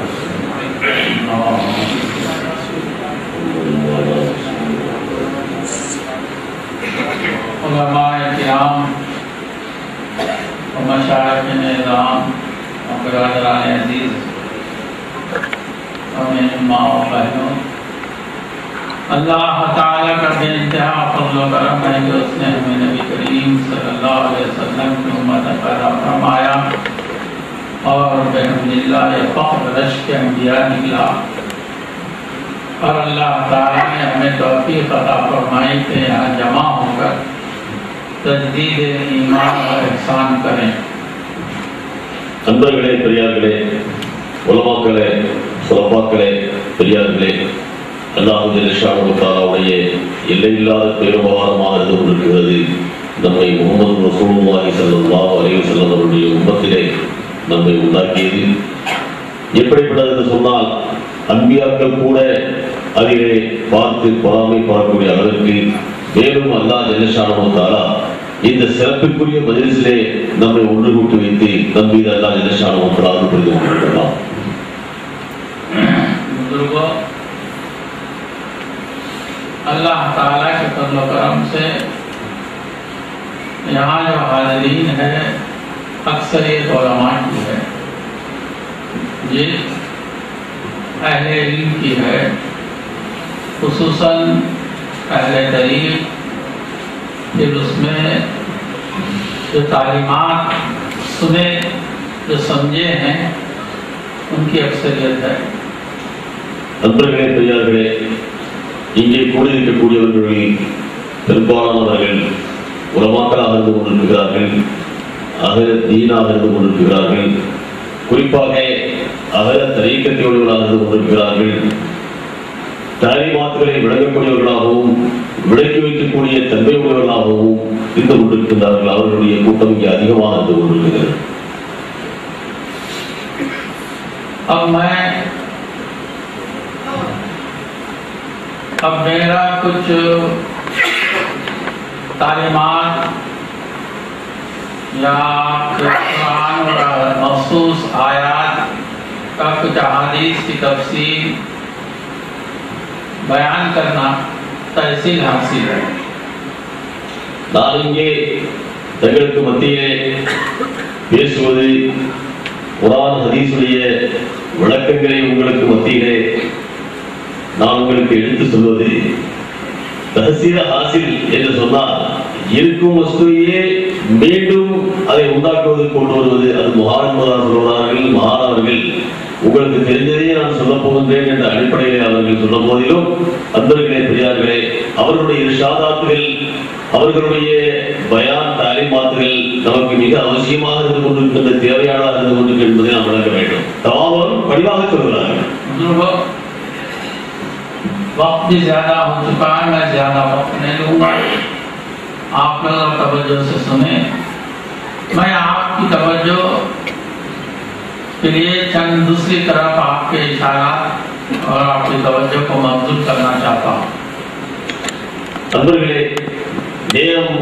उलमाए किराम और मशाइख़ निज़ाम और बिरादरान अज़ीज़ और मेरे माँ और बहनों, अल्लाह ताला का बेइंतहा फज़्ल व करम है कि उसने हमें नबी करीम सल्लल्लाहु अलैहि वसल्लम की उम्मत पैदा फरमाया और बिहम्दिल्लाह फ़ख्र रश के अंबिया निकला। और अल्लाह ताला ने हमें तौफ़ीक़ अता फरमाई कि यहाँ जमा होकर तजदीद ईमान और ihसान करें। நண்பர்களே, பெரியார்களே, உலமாக்களே, சுலபாக்களே, பெரியார்களே, அல்லாஹ் ஜல்ல தஆலாவுடைய எல்லையில்லாத பேருபகாரமாக இருந்து கொண்டிருக்கிறது. நம்மை முஹம்மது ரசூலுல்லாஹி ஸல்லல்லாஹு அலைஹி வஸல்லம் அவருடைய உம்மத்திலே நம்மை உண்டாக்கியது. எப்படிப்பட்டது என்று சொன்னால், அன்பியாக்கள் கூட அதிலே பார்த்து பொறாமை பார்க்கக்கூடிய அளவிற்கு மேலும் அல்லாஹ் ஜல்ல தஆலா இந்த சிறப்பிற்குரிய மஜ்லிஸிலே நம்மை ஒன்று கூட்டி வைத்து நம் மீது அல்லாஹ் ஜல்ல தஆலா புரிந்து கொண்டிருக்கலாம். अल्लाह ताला के फज़्ल व करम से यहाँ जो हाज़रीन है अक्सरियत उलमा की है, ये अहले इल्म की है, खुसूसन अहले तरीक़। फिर उसमें जो तालीमात सुने जो समझे हैं उनकी अक्सरियत है। நண்பர்களே, பெரியார்களே, இங்கே கூடியிருக்கக்கூடியவர்களில் பெரும்பாலானவர்கள் உலமாக்களாக இருந்து கொண்டிருக்கிறார்கள், அகல தீனாக இருந்து கொண்டிருக்கிறார்கள், குறிப்பாக அகல தரீக்கத்தையுள்ளவர்களாக இருந்து கொண்டிருக்கிறார்கள், தாலிமாத்துகளை விளங்கக்கூடியவர்களாகவும் விளக்கி வைக்கக்கூடிய தன்மை உள்ளவர்களாகவும் இருந்து கொண்டிருக்கிறார்கள். அவர்களுடைய கூட்டம் இங்கே அதிகமாக இருந்து கொண்டிருக்கிறது. अब मेरा कुछ तालीमात या कुरान और मखसूस आयात का कुछ अहादीस की तफसील बयान करना तहसील हासिल है। நான் இங்கே தங்களுக்கு மத்தியிலே பேசுவது குர்ஆன் ஹதீஸுடைய விளக்கங்களை உங்களுக்கு மத்தியிலே நான் உங்களுக்கு எடுத்து சொல்வது தஹசீல் ஹாசில் என்று சொன்னால் இருக்கும் வஸ்துவையே மீண்டும் அதை உண்டாக்குவது கொண்டு வருவது. அது முஹாரன்மார் சொல்கிறார்கள், மகானவர்கள் உங்களுக்கு தெரிஞ்சதையே நான் சொல்ல போகின்றேன் என்ற அடிப்படையிலே அவர்கள் சொன்ன போதிலும், அன்பர்களே, பெரியார்களே, அவர்களுடைய இர்ஷாதாத்துகள், அவர்களுடைய பயான் தாலிமாத்துகள் நமக்கு மிக அவசியமாக இருந்து கொண்டிருக்கின்ற, தேவையானதாக இருந்து கொண்டிருக்கின்ற என்பதை நாம் விளக்க வேண்டும். தவாவரும் படிவாக சொல்கிறார்கள். वक्त भी ज्यादा हो चुका है, मैं ज्यादा वक्त नहीं लूंगा। आप लोग तवज्जो से सुने। मैं आपकी तवज्जो के लिए चंद दूसरी तरफ आपके इशारा और आपकी तवज्जो को मबजूल करना चाहता हूँ। நண்பர்களே, நேரம்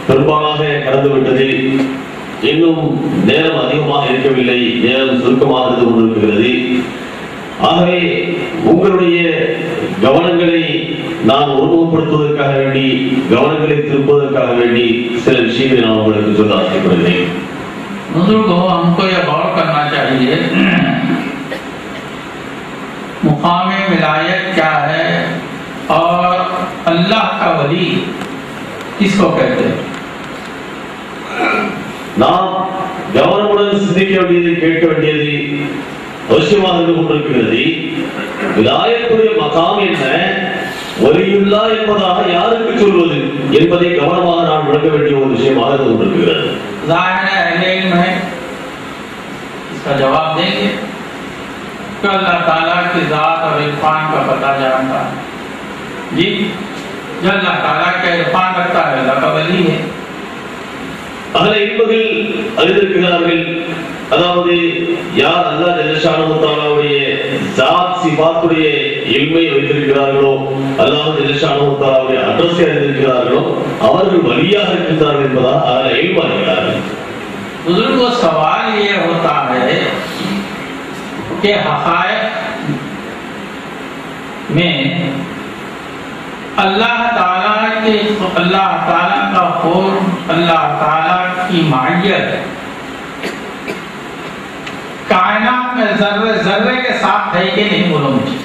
பெரும்பாலாக கடந்துவிட்டது. இன்னும் நேரம் அதிகமாக இருக்கவில்லை. நேரம் சுருக்கமாக இருந்து கொண்டிருக்கிறது. ஆகவே உங்களுடைய கவனங்களை நான் ஒருமுகப்படுத்துவதற்காக வேண்டி, கவனங்களை திருப்புவதற்காக வேண்டி சில விஷயங்களை நான் உங்களுக்கு சொல்ல ஆசைப்படுகிறேன். बुजुर्गों, हमको यह गौर करना चाहिए मुकामे विलायत क्या है और अल्लाह का वली किसको कहते हैं. நாம் கவனமுடன் சிந்திக்க வேண்டியது, கேட்க வேண்டியது அவசியமாக இருந்து கொண்டிருக்கிறது. விலாயத்துடைய மகாம் என்ன, வலியுல்லா என்பதாக யாருக்கு சொல்வது என்பதை கவனமாக நான் விளக்க வேண்டிய ஒரு விஷயமாக இருந்து கொண்டிருக்கிறது. इसका जवाब देंगे कि अल्लाह ताला की जात और इरफान का पता जानता है जी. जो अल्लाह ताला का इरफान रखता है अल्लाह का वली है. அகல இன்பர்கள் அறிந்திருக்கிறார்கள். அதாவது யார் அல்லாஹ் ஜல்லஷானஹு தஆலாவுடைய ஜாத் சிபாத்துடைய இல்மை வைத்திருக்கிறார்களோ, அல்லாஹ் ஜல்லஷானஹு தஆலாவுடைய அட்ரஸை அறிந்திருக்கிறார்களோ அவர்கள் வலியாக இருக்கிறார்கள் என்பதா அகல இல்மை அறிகிறார்கள். बुजुर्गों, सवाल ये होता है कि हक़ाइक़ में अल्लाह ताला का क़ुर्ब, अल्लाह ताला की मायत कायनात में जर्रे जर्रे के साथ है कि नहीं, बोलो मुझे.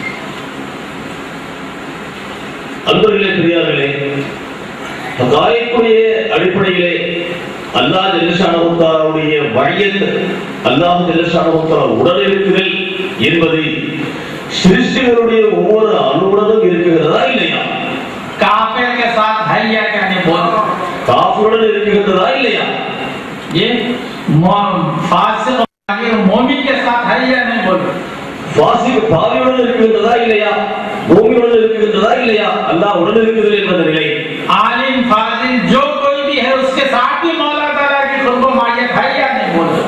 அன்பர்களே, பெரியார்களே, ஹகாயிக்குடைய அடிப்படையிலே அல்லாஹ் ஜல்லஷானஹு தஆலாவுடைய வழியத், அல்லாஹ் ஜல்லஷானஹு தஆலா உடனிருக்குதல் என்பது சிருஷ்டிகளுடைய ஒவ்வொரு அணுவுடனும் இருக்கிறதா இல்லையா? काफिर के साथ है या क्या नहीं, बोलो. காஃபிருடன் இருக்கிறதா இல்லையா? ये फासिक मोमिन के साथ है या नहीं, बोलो. फासिक பாவியுடன் இருக்கிறதா இல்லையா? மூமினுடன் இருக்கிறதா இல்லையா? அல்லாஹ் உடன் இருக்கிறது என்ற நிலை. आलिम फाजिल जो कोई भी है उसके साथ भी मौला ताला की खुद मायत है या नहीं, बोलो.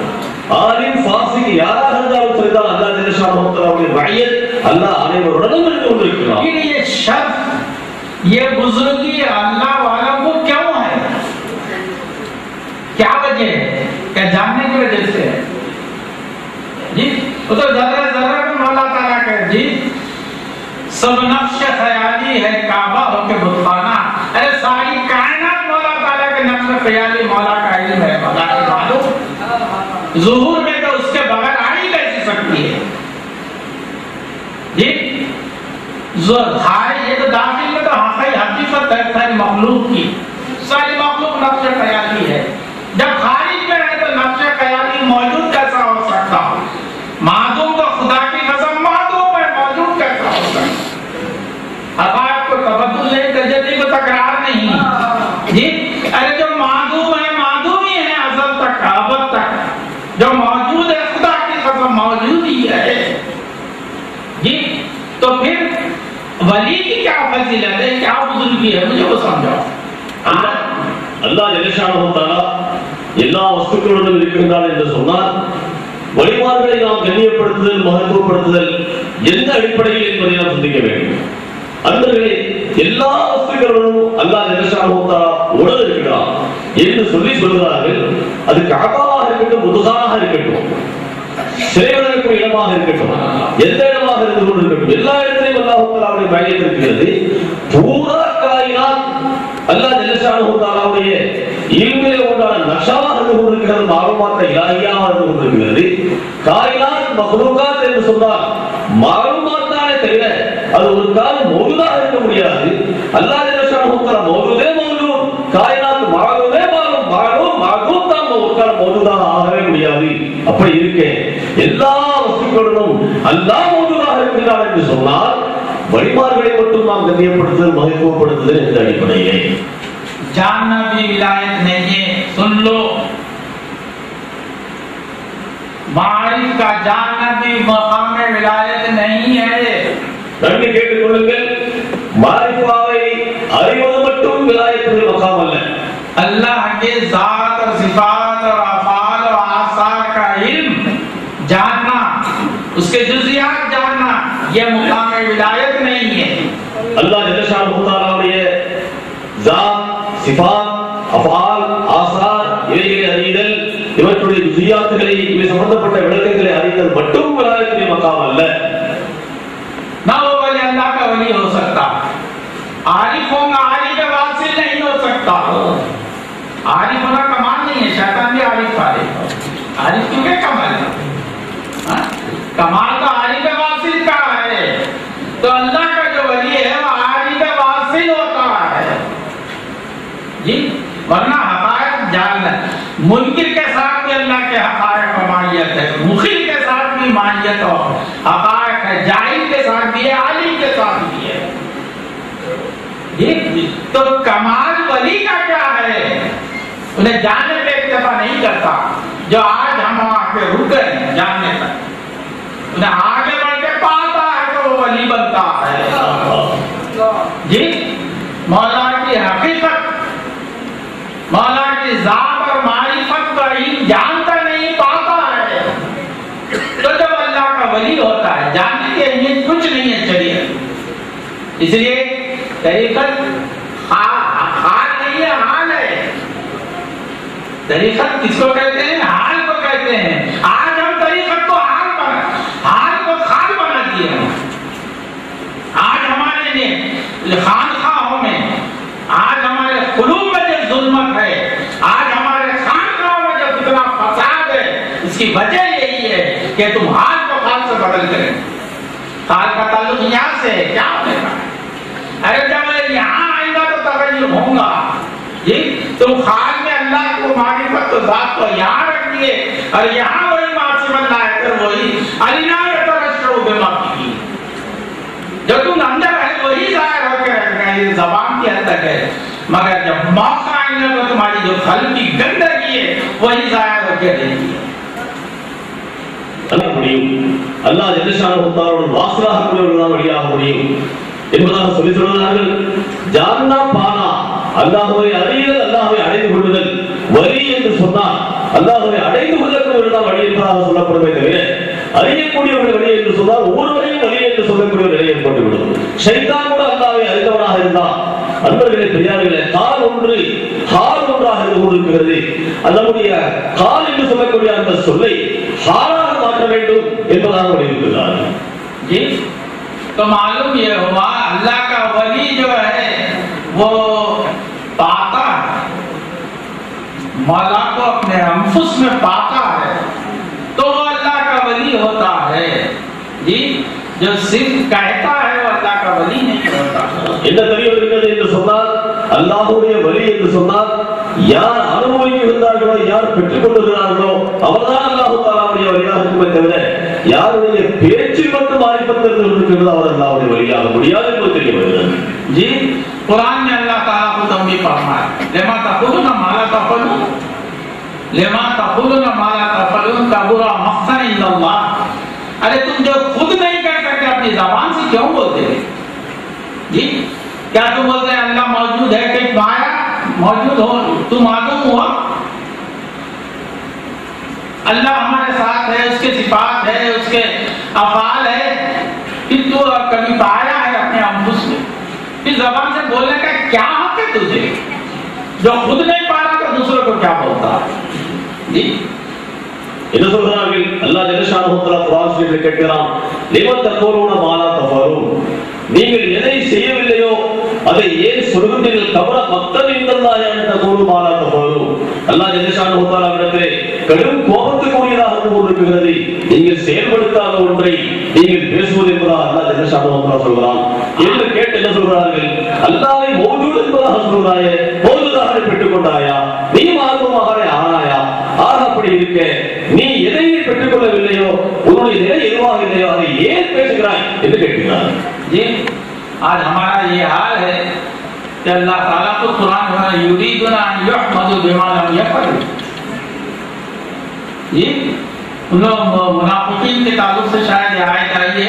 ஆலிம் ஃபாசிக் யாராக இருந்தாலும் சரிதான், அல்லாஹ் ஜல்லஷானஹு தஆலாவுடைய வழியத் அல்லாஹ் அனைவருடனும் இருந்து கொண்டிருக்கிறார். ये शर्फ, ये बुजुर्गी अल्लाह वालों को क्यों है, क्या वजह है, क्या जानने की वजह से है जी. वो तो जर्रा जर्रा में मौला ताला का जी. सब नक्श ख्याली है काबा हो के बुतखाना. अरे सारी कायनात मौला ताला के नक्श ख्याली मौला का इल्म है. मौला के मालूम ज़ुहूर में तो उसके बगैर आ ही कैसी सकती है जी. ये तो दाखिल में तो हकीकत है मखलूक की, सारी मखलूक नक्श ख्याली है. जब खारिज में है तो नक्श ख्याली मौजूद कैसा हो सकता हो. मादूम तो खुदा की कसम मादूम है, मौजूद कैसा हो सकता. हक़ाइक़ को तबद्दुल नहीं, तजद्दी को तकरार नहीं जी. अरे जो मादूम है मादूम ही है अज़ल तक अबद तक. जो मौजूद है खुदा की कसम मौजूद ही है जी. तो फिर वली की क्या फजीलत है, क्या बुजुर्गी है, मुझे वो समझाओ. அல்லாஹ் ஜல்லஷானஹு தஆலா எல்லா வஸ்துக்களுடன் இருக்கின்றான் என்று சொன்னால் வழிமார்களை நாம் கண்ணியப்படுத்துதல், மகத்துவப்படுத்துதல் எந்த அடிப்படையில் என்பதை நாம் சிந்திக்க வேண்டும். அன்பர்களே, எல்லா வஸ்துக்களுடனும் அல்லாஹ் ஜல்லஷானஹு தஆலா உடன் இருக்கிறான் என்று சொல்கிறார்கள். அது கஅபாவாக இருக்கட்டும், முதுகானாக இருக்கட்டும், சிலைகளுக்கு இடமாக இருக்கட்டும், எந்த இடமாக இருந்து கொண்டிருக்கட்டும், எல்லா இடத்திலையும் அல்லாஹ் தஆலாவுடைய மயக்கம் இருக்கிறது. பூரா காயினாத் அல்லாஹ் ஜல்லஷானஹு தஆலாவுடைய இல்மிலே உண்டான நக்ஷாவாக இருந்து கொண்டிருக்கிறது, மாலுமாத் இலாஹியாக இருந்து கொண்டிருக்கிறது. காயினாத் மக்லூகாத் என்று சொன்னால் மாலுமாத் தானே தவிர அது ஒரு காலம் மௌஜூதாக இருக்க முடியாது. அல்லாஹ் ஜல்லஷானஹு தஆலா மௌஜூதே மௌஜூத், காயினாத் மாலூமே மாலூம், மாலூம் மாலூம் தான் ஒரு காலம் மௌஜூதாக ஆகவே முடியாது. அப்படி இருக்கே எல்லா வஸ்துக்களுடனும் அல்லாஹ் மௌஜூதாக இருக்கிறார் என்று சொன்னால் வழிமார்களை மட்டும் நாம் கண்ணியப்படுத்துதல், மகத்துவப்படுத்துதல் என்ற அடிப்படையிலே जानना भी विलायत नहीं है. सुन लो, मारिफ का जानना भी मकाम विलायत नहीं है. நன்கு கேட்டுக் கொள்ளுங்கள், மாரிஃபாவை அறிவது மட்டும் விலாயத்துடைய மகாம் அல்ல. अल्लाह के ज़ात और सिफात और अफ़ाल और आसार का इल्म जानना उसके जुज़ियात जानना ये मुकाम विलायत नहीं है। अल्लाह जल्ल शानहु तआलाவுடைய ज़ात, सिफात, அஃபால், ஆசார் இவைகளை அறிதல், இவற்றுடைய ஜுஸியாத்துகளை இவை சம்பந்தப்பட்ட விளக்கங்களை அறிதல் மட்டும் விலாயத்துடைய மகாம் அல்ல. ना वो वली अल्लाह का वली हो सकता, आरिफ होगा आरिफ के वासिल नहीं हो सकता। आरिफ होना कमाल नहीं है, शैतान भी आरिफ वाले। आरिफ क्यों कमाल है? कमाल तो आरिफ के वासिल का है। तो अल्लाह का जो वली है वो आरिफ के वासिल होता है जी, वरना हकायक जान है। मुनकिर के साथ भी अल्लाह के हकायक माहियत है, मुखिल के साथ भी माहियत और हकायक है, जाहिल के साथ भी है, आलिम के साथ भी है। तो कमाल वली का क्या है? उन्हें जानने पे इक्तफा नहीं करता। जो आज हम आके रुक गए जानने तक, उन्हें आगे बढ़ के पाता है तो वो वली बनता है जी। मौला की हकीकत, मौला की जात और मारिफत का इल्म जानता नहीं पाता है, तो जब अल्लाह का वली होता है जानने के लिए कुछ नहीं है शरीयत। इसलिए तरीकत हाल नहीं है, हाल है। तरीकत किसको कहते हैं? हाल को कहते हैं। आज हम तरीकत को हाल को खाल बना दिए। आज हमारे लिए खानखाहों में, आज हमारे कुलूब में जो जुल्मत है, आज हमारे खानखाहों में जो कितना फसाद है, इसकी वजह यही है कि तुम हाल को खाल से बदल करें। हाल का ताल्लुक यहाँ से है, क्या होगा? अरे जब यहाँ आएगा तो तगय्युर होगा जी। तुम खाल में अल्लाह को मारिफत तो जात को यहाँ रख दिए और यहाँ वही मासिमल्लाह है, फिर वही अलिना यतरशउ बिमाकी, जो तुम अंदर है वही जाहिर होकर रहेगा। ये ज़बान की हद तक है, मगर जब मौका आएगा तो तुम्हारी जो खल की गंदगी है वही जाहिर होकर रहेगी। அல்லாஹ் ஜல்ல ஷானஹு தஆலாவுடைய வாசலாக கூடியவர்களாக வழியாக முடியும் என்பதாக சொல்லி சொல்கிறார்கள். ஜான்னா பானா, அல்லாஹ்வை அறிதல், அல்லாஹ்வை அடைந்து கொள்ளுதல். வலி என்று சொன்னால் அல்லாஹ்வை அடைந்து கொள்ளக்கூடியவர்கள் வழி என்பதாக சொல்லப்படுமே தவிர, அறியக்கூடியவர்கள் வழி என்று சொன்னால் ஒவ்வொருவரையும் வழி என்று சொல்லக்கூடிய நிலை ஏற்பட்டுவிடும். ஷைத்தான் கூட அல்லாஹ்வை அறிந்தவனாக இருந்தால், அன்பர்களே பெரியார்களே, கால் ஒன்று ஹால் ஒன்றாக இருந்து கொண்டிருக்கிறது. நம்முடைய கால் என்று சொல்லக்கூடிய அந்த சொல்லை हालात मात्र வேண்டும் என்பதாக வலியுறுத்துகிறார் जी। तो मालूम ये हुआ अल्लाह का वली जो है वो पाता है, मौला को अपने अंफुस में पाता है, तो वो अल्लाह का वली होता है जी। जो सिर्फ कहता है वो अल्लाह का वली नहीं होता। என்ன தெரிய வருகிறது என்று சொன்னால், அல்லாஹ்வுடைய வலி என்று சொன்னால் யார் அனுபவிக்கிறார்களோ, யார் பெற்றுக் கொண்டிருக்கிறார்களோ அவர்தான் அல்லாஹ் தஆலாவுடைய வலியாக இருக்குமே தவிர, யாருடைய பேச்சில் மட்டும் மாரிஃபத் இருக்கிறதோ அவர் அல்லாஹ்வுடைய வலியாக முடியாது என்று தெரிய வருகிறது जी। कुरान में अल्लाह ताला को तंबीह फरमाया, लेमा तक़ूलून मा ला तफ़अलून, लेमा तक़ूलून मा ला तफ़अलून कबुरा मक़्तन इंदल्लाह। अरे तुम जो खुद नहीं कह सकते अपनी ज़बान से क्यों बोलते हैं जी? क्या तुम बोलते हैं अल्लाह मौजूद है कि माया मौजूद हो, तू मालूम हुआ? अल्लाह हमारे साथ है, उसके सिफात है, उसके अफ़ाल है, फिर तू कभी पाया है अपने अंफुस में? फिर ज़बान से बोलने का क्या हक है तुझे? जो खुद नहीं पा रहा तो दूसरों को क्या बोलता जी? என்ன சொல்கிறார்கள்? அல்லாஹ் ஜல்ல ஷானஹு தஆலா குர்ஆன் ஷரீஃபில் கேட்கிறான், லிம தகூலுன மா லா தஃபலூன், நீங்கள் எதை செய்யவில்லையோ அதை ஏன் சொல்கிறீர்கள்? கபர மக்தன் இந்தல்லாஹ் அன் தகூலு மா லா தஃபலூன். அல்லாஹ் ஜல்ல ஷானஹு தஆலா இடத்திலே கடும் கோபத்துக்குரியதாக இருக்கிறது, நீங்கள் செயல்படுத்தாத ஒன்றை நீங்கள் பேசுவது என்பதாக அல்லாஹ் ஜல்ல ஷானஹு தஆலா சொல்கிறான். என்று கேட்டு என்ன சொல்கிறார்கள்? அல்லாஹ்வை மௌஜூத் என்பதாக சொல்கிறாயே, மௌஜூதாக பெற்றுக் கொண்டாயா? நீ மார்க்கமாக ஆனாயா? ஆக அப்படி இருக்க நீ எதை பெற்றுக் கொள்ளவில்லையோ, உன்னுடைய நிலை எதுவாக இல்லையோ அதை ஏன் பேசுகிறாய் என்று கேட்கிறார் जी। आज हमारा ये हाल है कि अल्लाह ताला को कुरान में युरीदुना अन युहमदु बिमा लम यफअलू जी। उन लोग मुनाफिकीन के ताल्लुक से शायद ये आयत आई है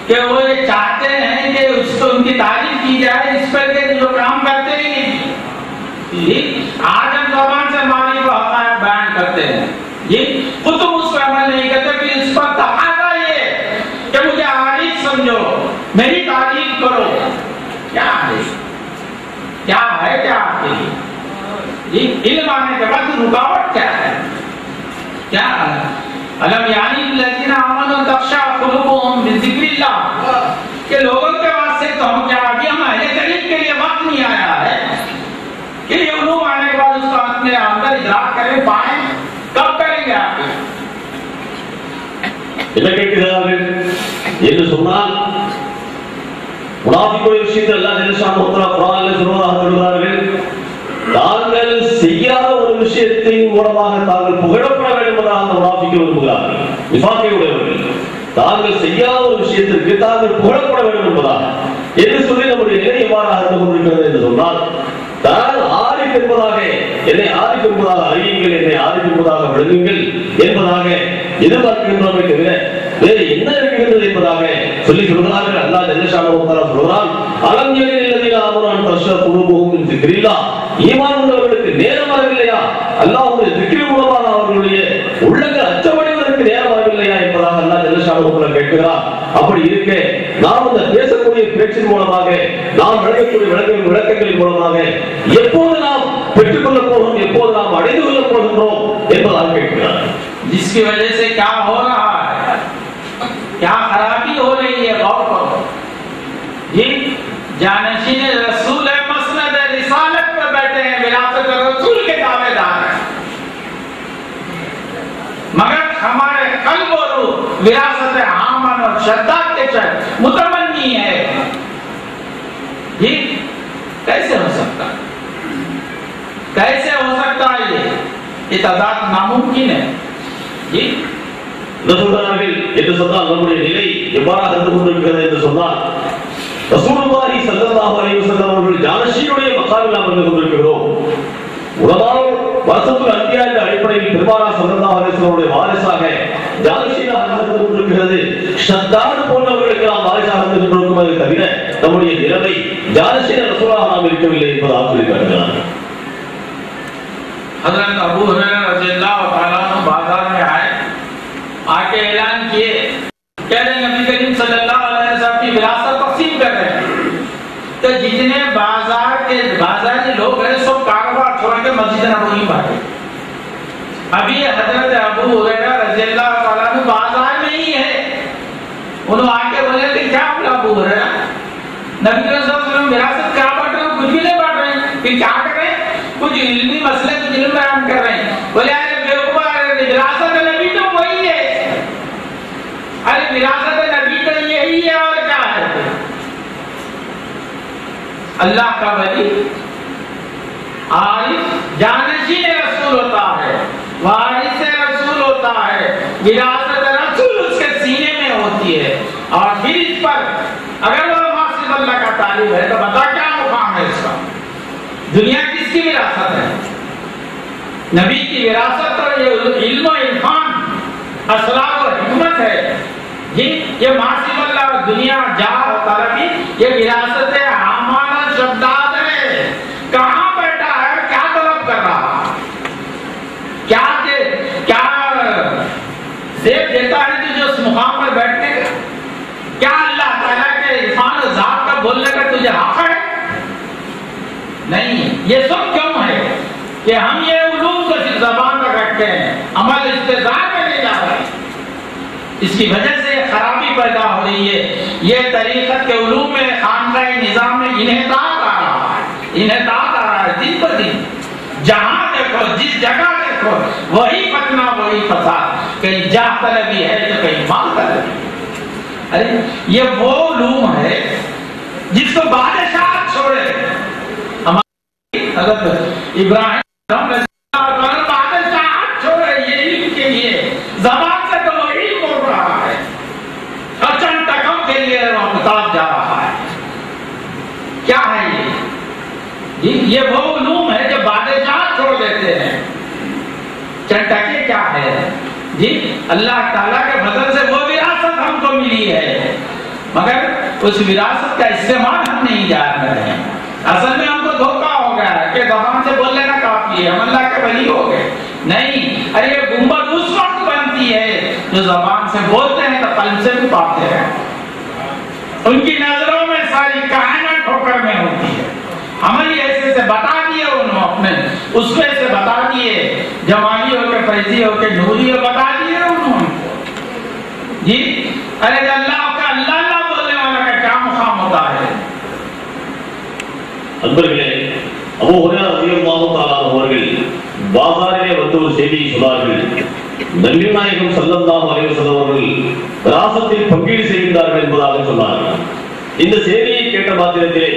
कि वो ये चाहते हैं कि उसको उनकी तारीफ की जाए इस पर के जो काम करते ही जी। आज हम ज़बान से मानी को हक़ाइक़ बयान करते हैं जी, खुद तुम उस पर अमल नहीं करते, फिर इस पर तकाज़ा ये کیا ہے کیا آپ کے لیے؟ علم آنے کے بعد رکاوٹ کیا ہے؟ کیا الم یعنی الذین آمنوا تخشع قلوبهم بذکر اللہ، کہ لوگوں کے واسطے تو ہم کیا ابھی ہم اہل طریق کے لیے وقت نہیں آیا ہے کہ یہ علوم آنے کے بعد اس کو اپنے اندر ادراک کریں پائیں؟ کب کریں گے آپ என்ன கேட்கிறார்கள் என்று சொன்னால், முனாஃபிக்குடைய விஷயத்தில் அல்லாஹ் ஜல்லஷானஹு வ தஆலா குர்ஆனில் சொல்கிறார்கள், தாங்கள் செய்யாத ஒரு விஷயத்தின் மூலமாக தாங்கள் புகழப்பட வேண்டும் என்பதாக அந்த முனாஃபிக்குகள் விரும்புகிறார்கள். நிஃபாக்கை உடையவர்கள் தாங்கள் செய்யாத ஒரு விஷயத்திற்கு தாங்கள் புகழப்பட வேண்டும் என்பதாக என்று சொல்லி நம்முடைய நிலை எவ்வாறாக இருந்து கொண்டிருக்கிறது என்று சொன்னால், தான் ஆரிஃப் என்பதாக, என்னை ஆரிஃப் என்பதாக அறியுங்கள், என்னை ஆரிஃப் என்பதாக விளங்குங்கள் என்பதாக எதிர்பார்க்கின்றோமே தவிர வேறு என்ன இருக்கிறது என்பதாக சொல்லி சொல்கிறார்கள். அல்லாஹ் ஜல்லஷானஹு வ தஆலா சொல்கிறான், அலம் யலில்லதீன ஆமனு அன் தஷ்ரா குலூபுஹும் மின் ஸிக்ரில்லாஹ், ஈமான் உள்ளவர்களுக்கு நேரம் வரவில்லையா அல்லாஹ்வுடைய ஸிக்ர் மூலமாக அவர்களுடைய உள்ளங்கள் அச்சமடைவதற்கு நேரம் வரவில்லையா என்பதாக அல்லாஹ் ஜல்லஷானஹு வ தஆலா கேட்கிறார். அப்படி இருக்க நாம் இந்த பேசக்கூடிய பேச்சின் மூலமாக, நாம் விளக்கக்கூடிய விளக்கங்களின் மூலமாக எப்போது நாம் பெற்றுக்கொள்ள போகிறோம், எப்போது நாம் அடைந்து கொள்ள போகின்றோம் என்பதாக கேட்கிறார். जिसकी वजह से क्या हो रहा है, क्या खराबी हो रही है, गौर करो। ये जानशीन रसूल है, मसनद रिसालत पर बैठे हैं, विरासत रसूल के दावेदार हैं, मगर हमारे कल्ब और विरासत आमन और श्रद्धा के मुतमन्नी है। ये कैसे हो सकता है? कैसे हो सकता है? ये तदाद नामुमकिन है। சொல்கிறார்கள் என்று சொன்னால் நம்முடைய நிலை எவ்வாறாக இருந்து கொண்டிருக்கிறது என்று சொன்னால், ரசூலுல்லாஹி ஸல்லல்லாஹு அலைஹி வஸல்லம் அவர்கள் ஜானஷீனுடைய மகாமில் அமர்ந்து கொண்டிருக்கிறோம். உலமால் வசத்துல் அன்பியா என்ற அடிப்படையில் பெருமானார் ஸல்லல்லாஹு அலைஹி வஸல்லம் வாரிசாக ஜானஷீனாக இருந்து கொண்டிருக்கிறது. ஷத்தாத் போன்றவர்களுக்கு நாம் வாரிசாக இருந்து கொண்டிருக்கிறோமே தவிர நம்முடைய நிலைமை ஜானஷீன ரசூலாக நாம் இருக்கவில்லை என்பதாக சொல்லி காட்டுகிறார்கள். हज़रत अबू हुरैरा रज़ियल्लाहु तआला अन्हु बाजार में आए, आके ऐलान किए, कह रहे नबी करीम सल्लल्लाहु अलैहि वसल्लम की विरासत तक़सीम कर रहे हैं। तो जितने बाजारी लोग हैं सब कारोबार छोड़ के मस्जिद नबवी भागे। अभी हज़रत अबू हुरैरा रज़ियल्लाहु तआला अन्हु बाजार में ही है। उन्होंने आके बोले कि क्या बोला अबू हुरैरा, नबी करीम सल्लल्लाहु अलैहि वसल्लम विरासत क्या बांट रहे हैं? कुछ भी नहीं बांट रहे हैं। फिर क्या कर रहे हैं? कुछ इल्मी मसले कुछ इल्म बयान कर रहे हैं। बोले अरे बेवकूफ, विरासत नबी तो वही है। अरे विरासत नबी तो यही है और क्या है? अल्लाह का वली आरिफ जानशीन रसूल होता है, वारिस रसूल होता है, विरासत रसूल उसके सीने में होती है। और फिर इस पर अगर वो वासिफ अल्लाह का तालिब है तो बता क्या मुकाम है इसका? दुनिया किसकी विरासत है? नबी की विरासत और ये इल्म और इरफान, असरार और हिकमत है। ये मासिफ अल्लाह दुनिया जा और तरबी, ये विरासत है, आमाना शब्दात है। कहाँ बैठा है, क्या तलब कर रहा, क्या सेब देता है तुझे उस मुकाम पर बैठने का? क्या अल्लाह ताला के इरफान और ज़ात का बोलने का तुझे हक है? नहीं। ये सब क्यों है कि हम ये उलूम को सिर्फ ज़बान पर रखते हैं, अमल इस्तेज़ार में नहीं जा रहे। इसकी वजह से खराबी पैदा हो रही है। ये तरीक़त के उलूम में, खानकाही निज़ाम में इन्हितात आ रहा है, इन्हितात आ रहा है दिन ब दिन। जहाँ देखो, जिस जगह देखो, वही फतना, वही फसाद। कहीं जाह तलबी है तो कहीं माल तलबी। अरे ये वो उलूम है जिसको बादशाह छोड़े। इब्राहिम बादशाह छोड़े ये इल्म के लिए, ज़बान से तो वही बोल रहा है, अचन टकम के लिए किताब जा रहा है। क्या है ये वो उलूम है जो बादशाह छोड़ देते हैं। चटके क्या है जी? अल्लाह ताला के फजल से वो विरासत हमको मिली है, मगर उस विरासत का इस्तेमाल हम नहीं जान रहे हैं। असल में हमको धोखा हो गया है कि ज़बान से बोल लेना काफी है, हम अल्लाह के वली हो गए। नहीं, अरे ये गुंबद उस वक्त बनती है जो ज़बान से बोलते हैं तो कल्ब से भी पाते हैं। उनकी नजरों में सारी कायनात ठोकर में होती है, अमल ऐसे से बता दिए उन्होंने, अपने उसमें से बता दिए, जवानी हो के फैजी हो के नूरी हो बता दिए उन्होंने जी। अरे अल्लाह का अल्लाह बोलने वाला का क्या मुकाम होता है। அன்பர்களே, அபூ ஹுரைரா ரலியல்லாஹு தஆலா அவர்கள் பாசாரிலே வந்து ஒரு செய்தியை சொன்னார்கள். நபிகள் நாயகம் ஸல்லல்லாஹு அலைஹி வஸல்லம் அவர்கள் விராசத்தில் பங்கீடு செய்கிறார்கள் என்பதாக சொன்னார்கள். இந்த செய்தியை கேட்ட மாத்திரத்திலே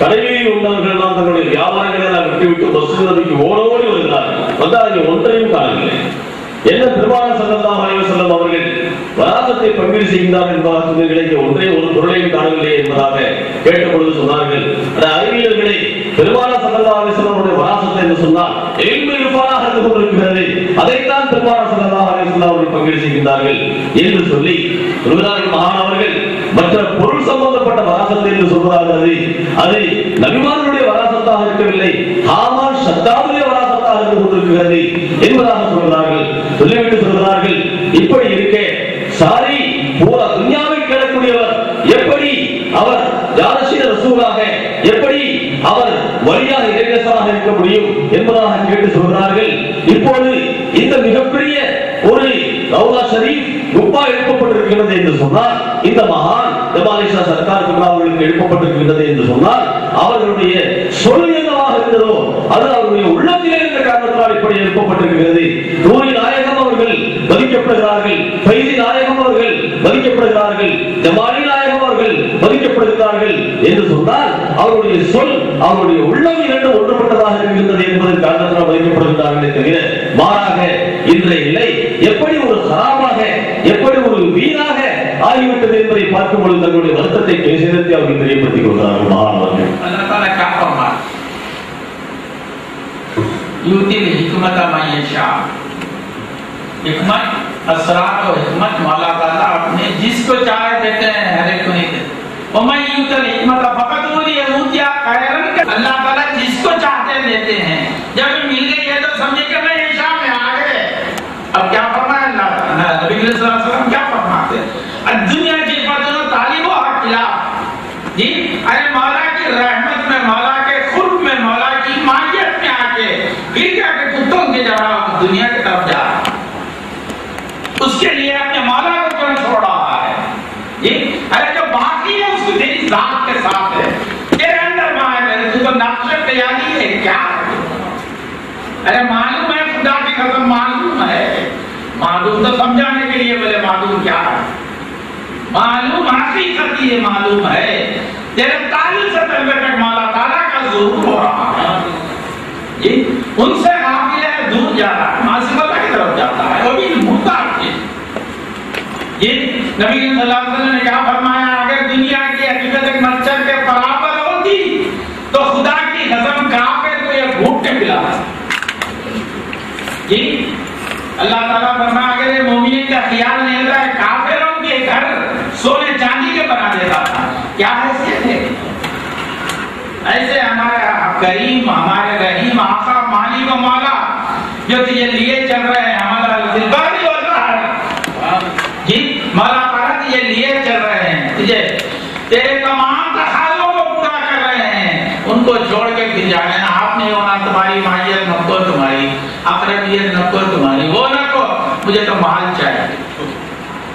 கடையில் உள்ளவர்கள் எல்லாம் தங்களுடைய வியாபாரங்களை எல்லாம் விட்டுவிட்டு மஸ்ஜித் நபிக்கு ஓடோடி வருகிறார்கள். வந்தால் அங்கே ஒன்றையும் காணவில்லை. என்ன பெருமானார் ஸல்லல்லாஹு அலைஹி வஸல்லம் அவர்கள் வராசத்தை பங்கீடு செய்கிறார்கள் என்பதாக சொன்னீர்களே, ஒன்றே ஒரு பொருளையும் காணவில்லை என்பதாக கேட்டபொழுது சொன்னார்கள், அறிவியல்களை பெருமானார் ஸல்லல்லாஹு அலைஹி வஸல்லம் அவருடைய வராசத்தை என்று சொன்னால் இல்மு இர்ஃபானாக இருந்து கொண்டிருக்கிறது, அதைத்தான் பெருமானார் ஸல்லல்லாஹு அலைஹி வஸல்லம் அவர்கள் பங்கீடு செய்கிறார்கள் என்று சொல்லி சொல்கிறார்கள். மகான் அவர்கள் மற்ற பொருள் சம்பந்தப்பட்ட வராசத்தை என்று சொல்கிறார்கள், அது நபிமார்களுடைய வராசத்தாக இருக்கவில்லை, ஹாமான் ஷத்தாவுடைய வராசத்தாக இருந்து கொண்டிருக்கிறது என்பதாக சொல்கிறார்கள். சொல்லிவிட்டு சொல்கிறார்கள், இப்படி இருக்கே சாரி பூரா துன்யாவை கேட்கக்கூடியவர் எப்படி அவர் யாரசீர ரசூலாக, எப்படி அவர் வழியாக இறைநேசராக இருக்க முடியும் என்பதாக கேட்டு சொல்கிறார்கள். இப்போது இந்த மிகப்பெரிய ஒரு ரவுலா ஷரீஃப் குப்பா எழுப்பப்பட்டிருக்கிறது என்று சொன்னால், இந்த மகான் ஜமாலிஷா சர்க்கார் அவர்களுக்கு எழுப்பப்பட்டிருக்கிறது என்று சொன்னால், அவர்களுடைய சொல் என்னவாக இருந்ததோ அது அவருடைய உள்ளத்திலே இருந்த காரணத்தால் இப்படி எழுப்பப்பட்டிருக்கிறது. நூரி நாயகம் அவர்கள் மதிக்கப்படுகிறார்கள், ஃபைசி நாயகம் அவர்கள் மதிக்கப்படுகிறார்கள், ஜமாலி நாயகம் அவர்கள் மதிக்கப்படுகிறார்கள் என்று சொன்னால் அவருடைய சொல் அவருடைய உள்ளம் இரண்டு ஒன்றுபட்டதாக இருக்கின்றது என்பதன் காரணத்தால் மதிக்கப்படுகிறார்களே தவிர மாறாக இன்றைய நிலை எப்படி ஒரு சராபாக, எப்படி ஒரு வீணாக ஆகிவிட்டது என்பதை பார்க்கும் பொழுது தங்களுடைய வருத்தத்தை பேசினத்தை அவர்கள் தெரியப்படுத்திக் கொள்கிறார்கள். மாணவர்கள் मौला ताला अपने जिसको चाहे देते हैं, हर एक को नहीं देते। अल्लाह ताला जिसको चाहते देते हैं। जब मिल गई है तो समझे कि मैं ईशा में आ गए। अब क्या फरमाया अल्लाह ताला, नबी सल्लल्लाहु अलैहि वसल्लम क्या फरमाते हैं, दुनिया की फतनो तालिबो हकिला जी। अरे मौला की रहमत में, मौला के खुर्ब में, मौला की मायत में आके गिर के कुत्तों की जगह दुनिया की तरफ जा, उसके लिए अपने मौला को क्यों छोड़ रहा है जी। अरे जो बाकी है उसको तेरी जात के साथ है, तेरे अंदर मां है, मेरे तू तो नक्शे तैयारी है क्या। अरे मालूम है खुदा की कसम, मालूम है, मालूम तो समझाने के लिए बोले मालूम क्या है, मालूम हकीकत ये मालूम है। तेरे ताल्लुक से तलबे तक मौला ताला का ज़रूर हो रहा है जी। उनसे गाफिल है, दूर जा रहा है, मासिबता की तरफ जाता है, वो भी मुर्दा है ये। नबी सल्लल्लाहु अलैहि वसल्लम ने क्या फरमाया, अगर दुनिया की हकीकत एक मच्छर के बराबर होती तो खुदा की कसम काफिर को ये घूट के पिला जी। अल्लाह ताला फरमाया अगर ये मोमिन का ख्याल नहीं होता है, काफिरों के घर सोने चांदी के बना देता था। क्या हैसियत है ऐसे हमारा करीम, हमारे रहीम आका मालिक व मौला जो तुझे लिए चल रहे हैं, हमारा दिलबारी हो रहा है जी। मौला ताला तुझे लिए चल रहे हैं, तुझे तेरे तमाम तकाज़ों को पूरा कर रहे हैं, उनको छोड़ के फिर जाने ना। आप नहीं होना, तुम्हारी माहियत नको, तुम्हारी अक़रबियत नको, तुम्हारी वो नको, मुझे तो माल चाहिए।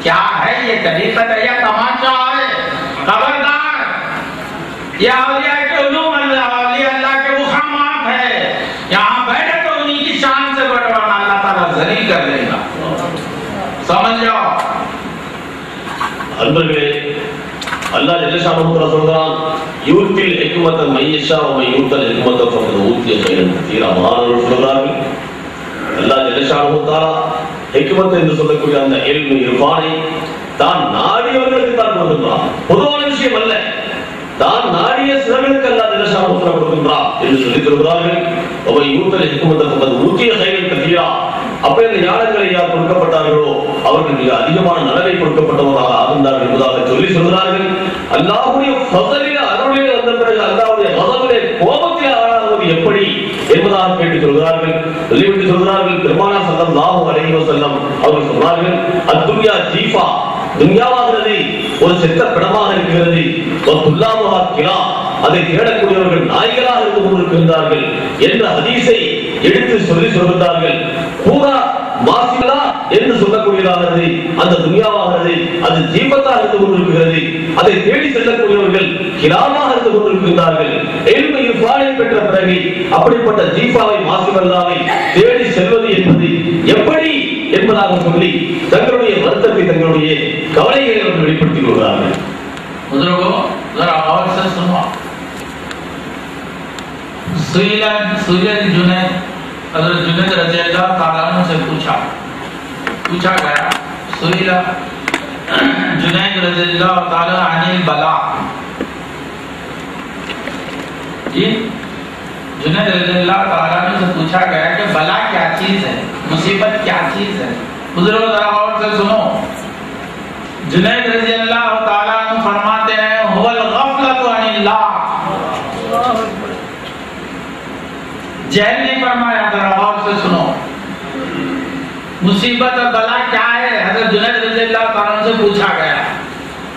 क्या है ये, तरीक़त है या तमाशा है। खबरदार, ये औलिया के उलूम अल्लाह, औलिया अल्लाह के मुक़ामात है। यहाँ बैठे तो उन्हीं की शान से बढ़वाना अल्लाह ताला ज़लील कर देगा, समझ जाओ। அன்பர்களே, அல்லாஹ் ஜல்லஷானஹு தஆலா சொல்றான், யூத்தில் ஹிக்மத மையஷா வ மையூத்தல் ஹிக்மத ஃபகத் ஊத்திய கைரன் கதீரா. மாணவர்கள் சொல்றார்கள், அல்லாஹ் ஜல்லஷானஹு தஆலா ஹிக்மத் என்று சொல்லக்கூடிய அந்த இல்மு இர்ஃபானை தான் நாடியவர்களுக்கு தான் கொடுக்கின்றான். பொதுவான விஷயம் அல்ல, தான் நாடிய சிலர்களுக்கு அல்லாஹ் ஜல்லஷானஹு தஆலா கொடுக்கின்றான் என்று சொல்லித் தருகிறார்கள். வ மையூத்தல் ஹிக்மத ஃபகத் ஊத்திய கைரன் கதீரா. அப்ப இந்த ஞானங்களை யார் கொடுக்கப்பட்டார்களோ அவர்கள் மிக அதிகமான நலவை கொடுக்கப்பட்டவராக ஆகின்றார்கள் என்பதாக சொல்லி சொல்கிறார்கள். அல்லாஹ்வுடைய ஃபஸலில, அருளிலே வந்த பிறகு அல்லாஹ்வுடைய கஸபிலே, கோபத்திலே ஆளாவது எப்படி என்பதாக கேட்டு சொல்கிறார்கள். சொல்லிவிட்டு சொல்கிறார்கள், பெருமானார் ஸல்லல்லாஹு அலைஹி வஸல்லம் அவர்கள் சொன்னார்கள், அத்துன்யா ஜீஃபா, துன்யாவாகிறது ஒரு செத்த பிணமாக இருக்கிறது, வத்துல்லாமுஹா கிலா, அதை தேடக்கூடியவர்கள் நாய்களாக இருந்து கொண்டிருக்கின்றார்கள் என்ற ஹதீஸை எடுத்து சொல்கிறார்கள். பூரா மாசிலா என்று சொல்லக்கூடியதாகிறது அந்த துனியாவாகிறது, அது ஜீவத்தாக இருந்து கொண்டிருக்கிறது. அதை தேடி செல்லக்கூடியவர்கள் கிராமாக இருந்து கொண்டிருக்கின்றார்கள். எல்மை இஃபானை பெற்ற பிறகு அப்படிப்பட்ட ஜீஃபாவை மாசிவல்லாவை தேடி செல்வது என்பது எப்படி என்பதாக சொல்லி தங்களுடைய வருத்தத்தை, தங்களுடைய கவலைகளை அவர்கள் வெளிப்படுத்திக் கொள்கிறார்கள். हज़रत जुनैद रज़ियल्लाहु ताला अन्हु से पूछा गया, सुइला जुनैद रज़ियल्लाहु ताला अनिल बला। जी जुनैद रज़ियल्लाहु ताला अन्हु से पूछा गया कि बला क्या चीज है, मुसीबत क्या चीज है। बुजुर्गों जरा गौर से सुनो। जुनैद रज़ियल्लाहु ताला अन्हु फरमाते हैं हुवल गफलतु अनिल्लाह। जहल ने फरमाया, जरा गौर से सुनो। मुसीबत और बला क्या है, हज़रत जुनैद रज़ियल्लाहु ताला से पूछा गया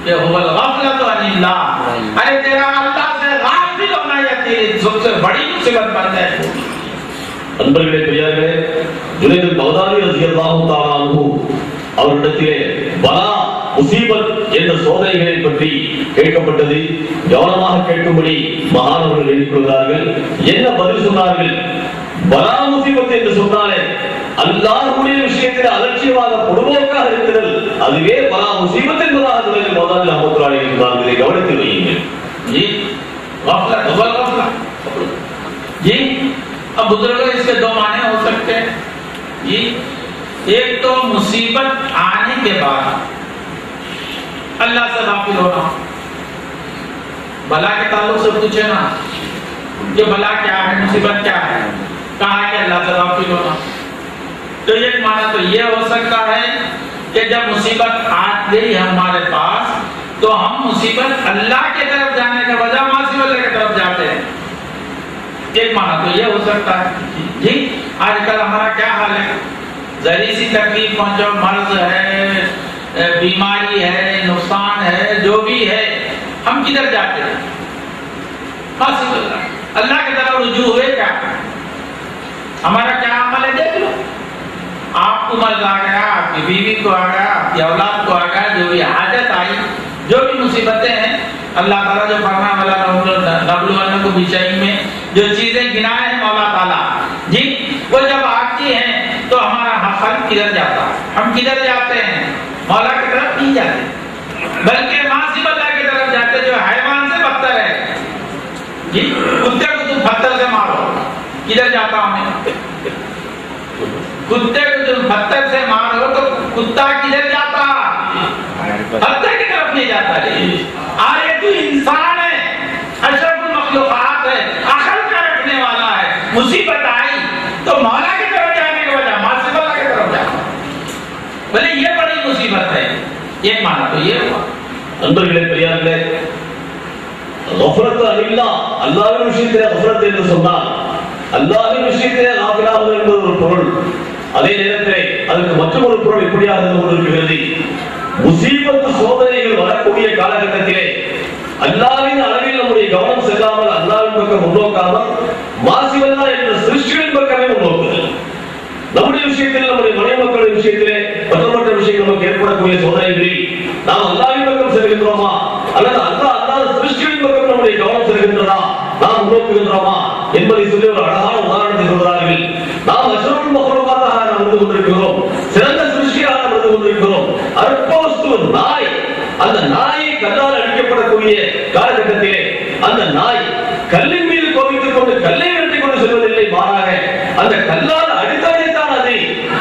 कि हुवल गफलतु अनिल्लाह। अरे तेरा अल्लाह से गाफिल होना या तेरी सबसे बड़ी मुसीबत बन जाए। அன்பர்களே, பெரியார்களே, ஜுனைத் பக்தாதி ரலியல்லாஹு தஆலா அன்ஹு அவரிடத்திலே பலா முசீபத் என்ற சோதனைகளை பற்றி கேட்கப்பட்டது. கவனமாக கேட்கும்படி மகானவர்கள் எண்ணிக்கொள்கிறார்கள். என்ன பதில் சொன்னார்கள்? பலா முசீபத் என்று சொன்னாலே அல்லாஹ்வுடைய விஷயத்தில் அலட்சியமாக பொதுவாக இருக்கிறது, அதுவே பலா முசீபத் என்பதாக ஜுனைத் பக்தாதி ரஹ்மத்துல்லாஹி அலைஹி இதை கவனத்தில் வையுங்கள். जी गफलत जी। अब बुजुर्गों इसके दो माने हो सकते हैं जी। एक तो मुसीबत आने के बाद अल्लाह से गाफिल होना। भला के ताल्लुक से पूछे ना कि भला क्या है, मुसीबत क्या है, कहाँ के अल्लाह से गाफिल होना। तो एक माना तो ये हो सकता है कि जब मुसीबत आ गई हमारे पास तो हम मुसीबत अल्लाह के तरफ जाने के बजाय मासी वाले की तरफ जाते हैं। एक माना तो ये हो सकता है जी। आजकल हमारा क्या हाल है, जरी सी तकलीफ पहुंचो, मर्ज है, बीमारी है, नुकसान है, जो भी है, हम किधर जाते हैं? मासी वाला अल्लाह की तरफ रुजू हुए क्या? हमारा क्या अमल है देख लो। आपको मर्ज आ गया, आपकी बीवी को आ गया, आपकी औलाद को आ गया, जो भी हाजत आई, जो भी मुसीबतें हैं, अल्लाह ताला जो फरमाने वाला नबलुवन्नकुम को बिशैइन में जो चीजें गिनाए हैं मौला ताला जी, वो जब आती हैं तो हमारा हल किधर जाता है? हम किधर जाते हैं? मौला की तरफ नहीं जाते, बल्कि मासी अल्लाह की तरफ जाते जो हैवान से बदतर है जी। कुत्ते को तुम पत्थर से मारो, किधर जाता हमें? कुत्ते को तुम पत्थर से मारो तो कुत्ता किधर जाता? पत्थर की तरफ नहीं जाता रे। अरे तू इंसान है, अशरफुल मखलूकात है, अकल का रखने वाला है, मुसीबत आई तो मौला की तरफ जाने के बजाय मासी वाला की तरफ जाता। बोले ये बड़ी मुसीबत है। एक माना तो ये हुआ। நண்பர்களே, பெரியார்களே, கஃபரத் அனில்லாஹ், அல்லாஹ்வின் விஷயத்திலே கஃபரத் என்று சொன்னால் அல்லாஹ்வின் விஷயத்திலே காஃபிலாவது என்பது ஒரு பொருள். அதே நேரத்திலே அதற்கு மற்றொரு பொருள் எப்படியாக இருந்து கொண்டிருக்கிறது? முசீபத்து சோதனைகள் வரக்கூடிய காலகட்டத்திலே அல்லாஹ்வின் அளவில் நம்முடைய கவனம் செல்லாமல், அல்லாஹ்வின் பக்கம் முன்னோக்காமல், மாசிவல்லா என்ற சிருஷ்டிகளின் பக்கமே முன்னோக்குதல். நம்முடைய விஷயத்தில், நம்முடைய மனைவி மக்களின் விஷயத்திலே, மற்ற விஷயங்கள் நமக்கு ஏற்படக்கூடிய சோதனைகளில் நாம் அல்லாஹ்வின் பக்கம் செல்கின்றோமா அல்லது அல்லாத சிருஷ்டிகளின் பக்கம் நம்முடைய கவனம் செல்கின்றதா, நாம் முன்னோக்குகின்றோமா என்பதை சொல்லி ஒரு அழகான உதாரணத்தை சொல்கிறார்கள். நாம் அஷ்ரஃபுல் மக்லூகாத்தாக நடந்து கொண்டிருக்கிறோம், சிறந்த சிருஷ்டியாக நடந்து கொண்டிருக்கிறோம். அற்பவஸ்து நாய், அந்த நாயை கல்லால் அடிக்கப்படக்கூடிய காலகட்டத்திலே அந்த நாய் கல்லின் மீது கோபித்துக் கொண்டு கல்லை வெட்டி கொண்டு செல்வதில்லை, மாறாக அந்த கல்லால் அடித்தவனைத்தான் அதை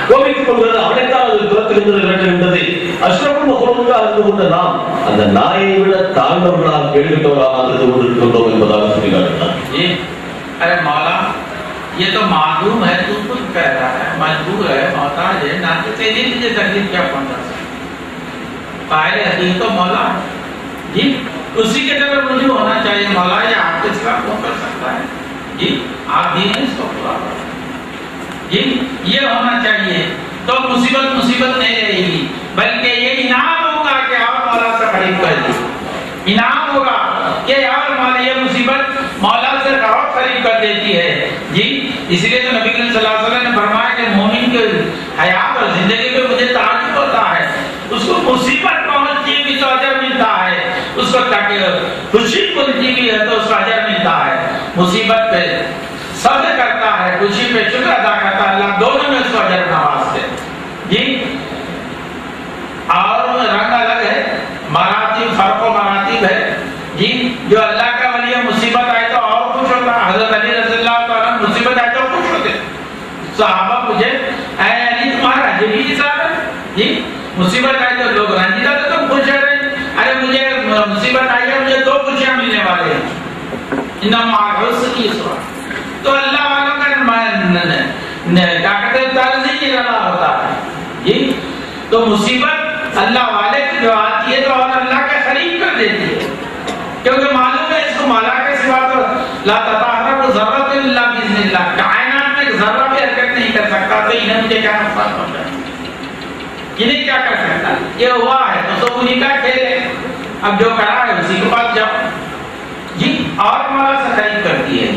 கோபித்துக் கொள்கிறது, அவனைத்தான் அது துரத்துகின்றது, விரட்டுகின்றது. அஷ்ரஃபுல் மக்லூகாத்தாக இருந்து கொண்ட நாம் அந்த நாயை விட தாழ்ந்தவர்களாக கேள்விப்பட்டவர்களாக இருந்து கொண்டிருக்கின்றோம் என்பதாக சொல்லி காட்டினார். अरे मौला ये तो मालूम है, तू खुद कह रहा है, मजबूर है, मोहताज है, ना तो तेरी तुझे तकलीफ क्या पहुंचा सकती? कायल हकीकत तो मौला जी, उसी के तरफ रुजू होना चाहिए। मौला ये आपके खिलाफ कौन कर सकता है जी? आप भी हैं इसको पूरा जी, ये होना चाहिए तो मुसीबत नहीं रहेगी, बल्कि ये इनाम होगा कि आप मौला से खरीद कर दी। इनाम होगा कि यार मौला ये मुसीबत मिलती भी तो अजर मिलता है, उसको खुशी मिलती भी है तो उसको अजर मिलता है। मुसीबत पे सब्र करता है, खुशी पे शुक्र अदा करता है, अल्लाह दोनों में उसको अजर नवाजते जी। और रंग अलग है, मरातीब फर्को मरातीब है जी। जो अल्लाह का वली है मुसीबत आए तो और खुश होता है। हजरत अली रज़ियल्लाहु ताला मुसीबत आए तो खुश होते। सहाबा पूछे, ऐ अली तुम्हारा अजीब ही हिसाब है जी, मुसीबत आई तो लोग रंजीदा तो तुम खुश है रहे, अरे मुझे मुसीबत आई है, मुझे 2 खुशियां मिलने वाले हैं। तो अल्लाह वालों का क्या कहते हैं तर्ज ही निराला होता है जी। तो मुसीबत अल्लाह वाले की जो आती है तो और अल्लाह के करीब कर देती है, क्योंकि मालूम है इसको मौला के सिवा तो ला तताहरक ज़र्रतुन इल्ला बिइज़्निल्लाह, कायनात में एक ज़र्रा भी हरकत नहीं कर सकता, तो इन्हें मुझे क्या नुकसान पहुंचा, इन्हें क्या कर सकता। ये हुआ है तो सब उन्हीं का खेल है, अब जो करा है उसी के पास जाओ जी। और मौला से करीब करती है।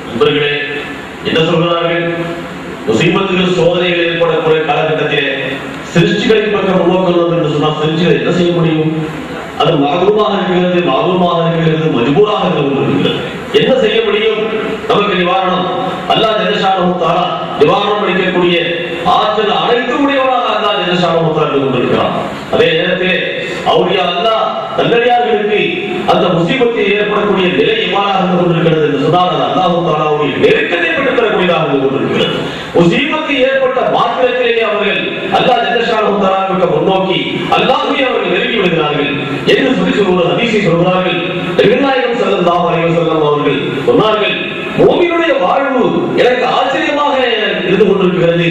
நண்பர்களே என்ன சொல்கிறார்கள்? முசீபத்துகள் சோதனைகள் ஏற்படக்கூடிய காலகட்டத்திலே சிருஷ்டிகளின் பக்கம் முன்னோக்கணும் என்று சொன்னால் சிருஷ்டிகள் என்ன செய்ய முடியும்? அது மகரூமாக இருக்கிறது, மகரூமாக இருக்கிறது, மஜ்பூராக இருக்கிறது. என்ன செய்ய முடியும்? நமக்கு நிவாரணம் அல்லாஹ் ஜல்லஷானஹு தஆலா நிவாரணம் அளிக்கக்கூடிய ஆற்றல் அனைத்து உடையவராக அல்லாஹ் ஜல்லஷானஹு தஆலா இருந்து கொண்டிருக்கிறார். அதே நேரத்தில் அவுலியா அல்லாஹ் நல்லடியார்களுக்கு அந்த முசீபத்தில் ஏற்படக்கூடிய நிலை எவ்வாறாக இருந்து கொண்டிருக்கிறது என்று சொன்னால் அல்லாஹ் தஆலாவுடைய நெருக்கத்தை பெற்றுத்தரக்கூடியதாக இருந்து கொண்டிருக்கிறது. முசீபத்தில் ஏற்பட்ட மாத்திரத்திலேயே அவர்கள் அல்லாஹ் ஜல்லஷானஹு தஆலாவுக்கு முன்னோக்கி அல்லாஹ்வை அவர்கள் நெருங்கி விடுகிறார்கள் என்று சொல்லி ஒரு ஹதீஸை சொல்கிறார்கள். நபிகள் ஸல்லல்லாஹு அலைஹி வஸல்லம் அவர்கள் சொன்னார்கள், மூமினுடைய வாழ்வு எனக்கு ஆச்சரியமாக இருந்து கொண்டிருக்கிறது.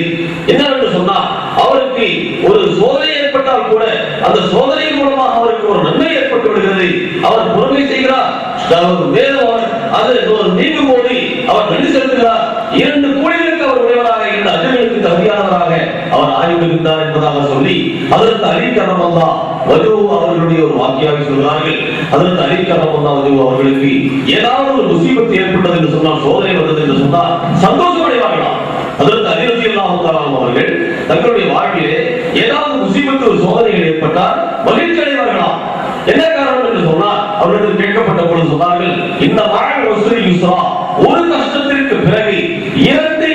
என்னவென்று சொன்னால் அவருக்கு ஒரு சோதனை ஏற்பட்டால் கூட அந்த சோதனையின் மூலமாக அவருக்கு ஒரு நன்மை ஏற்பட்டு விடுகிறது. அவர் பொறுமை செய்கிறார், மேலும் அது நீங்கும் போது அவர் நன்றி செலுத்துகிறார். 2 கோடிகளுக்கு அவர் உடையவராக, 2 அஜர்களுக்கு தகுதியானவராக அவர் ஆகிவிடுகின்றார் என்பதாக சொல்லி அதற்கு அலி கரமல்லாஹ் வஜூ அவர்களுடைய ஒரு வாக்கியாக சொல்கிறார்கள். அதற்கு அலி கரமல்லாஹ் வஜூ அவர்களுக்கு ஏதாவது ஒரு முசீபத் ஏற்பட்டது என்று சொன்னால், சோதனை வந்தது என்று சொன்னால் சந்தோஷம் அடைவார்களாம். அதற்கு அலி ரலியல்லாஹு தஆலா அவர்கள் தங்களுடைய வாழ்விலே ஏதாவது முசீபத்து ஒரு சோதனைகள் ஏற்பட்டால் மகிழ்ச்சி அடைவார்களாம். என்ன காரணம் என்று சொன்னால் அவர்கள் கேட்கப்பட்ட பொழுது சொன்னார்கள், இந்த மஅல் உஸ்ரி யுஸ்ரா, ஒரு கஷ்டத்திற்கு பிறகு 2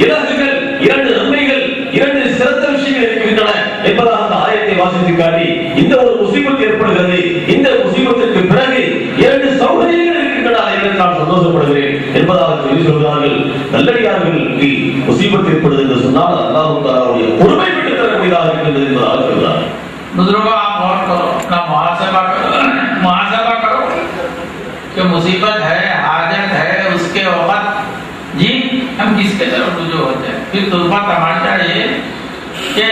இலகுகள், 2 நன்மைகள், 2 சிறந்த விஷயங்கள் இருக்கின்றன என்பதாக அந்த ஆயத்தை வாசித்து காட்டி, இந்த ஒரு முசீபத் ஏற்படுகிறது, இந்த முசீபத்திற்கு பிறகு 2 சௌகரியங்கள் இருக்கின்றன, இதற்கு நான் சந்தோஷப்படுகிறேன் என்பதாக சொல்லி சொல்கிறார்கள். நல்லடியார்களுக்கு முசீபத் ஏற்படுது என்று சொன்னால் அல்லாஹ் தஆலாவுடைய பொறுமை பெற்று தரக்கூடியதாக இருக்கின்றது என்பதாக சொல்கிறார். बुजुर्गों आप गौर करो, अपना मुहासबा करो कि मुसीबत है, हाजत है, उसके वक्त जी हम किसके तरफ रुजू होते हैं। फिर तुलबा तमाशा ये कि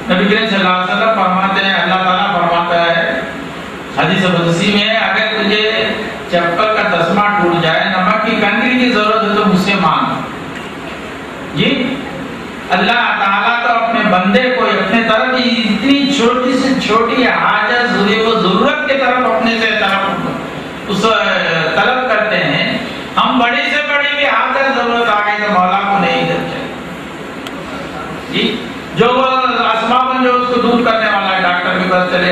नबी करीम सल्लल्लाहु अलैहि वसल्लम फरमाते हैं, अल्लाह ताला फरमाता है हदीस कुदसी में, अगर तुझे चप्पल का तस्मा टूट जाए, नमक की कंकरी की जरूरत है तो मुझसे मांग जी। अल्लाह ताला तो अपने बंदे को अपने तरफ इतनी छोटी से छोटी हाजत वो जरूरत के तरफ अपने से तरफ उस तलब करते हैं। हम बड़ी से बड़ी भी हाजत जरूरत आ गई तो मौला को नहीं देते जी। जो असबाब जो उसको दूर करने वाला है, डॉक्टर के पास चले,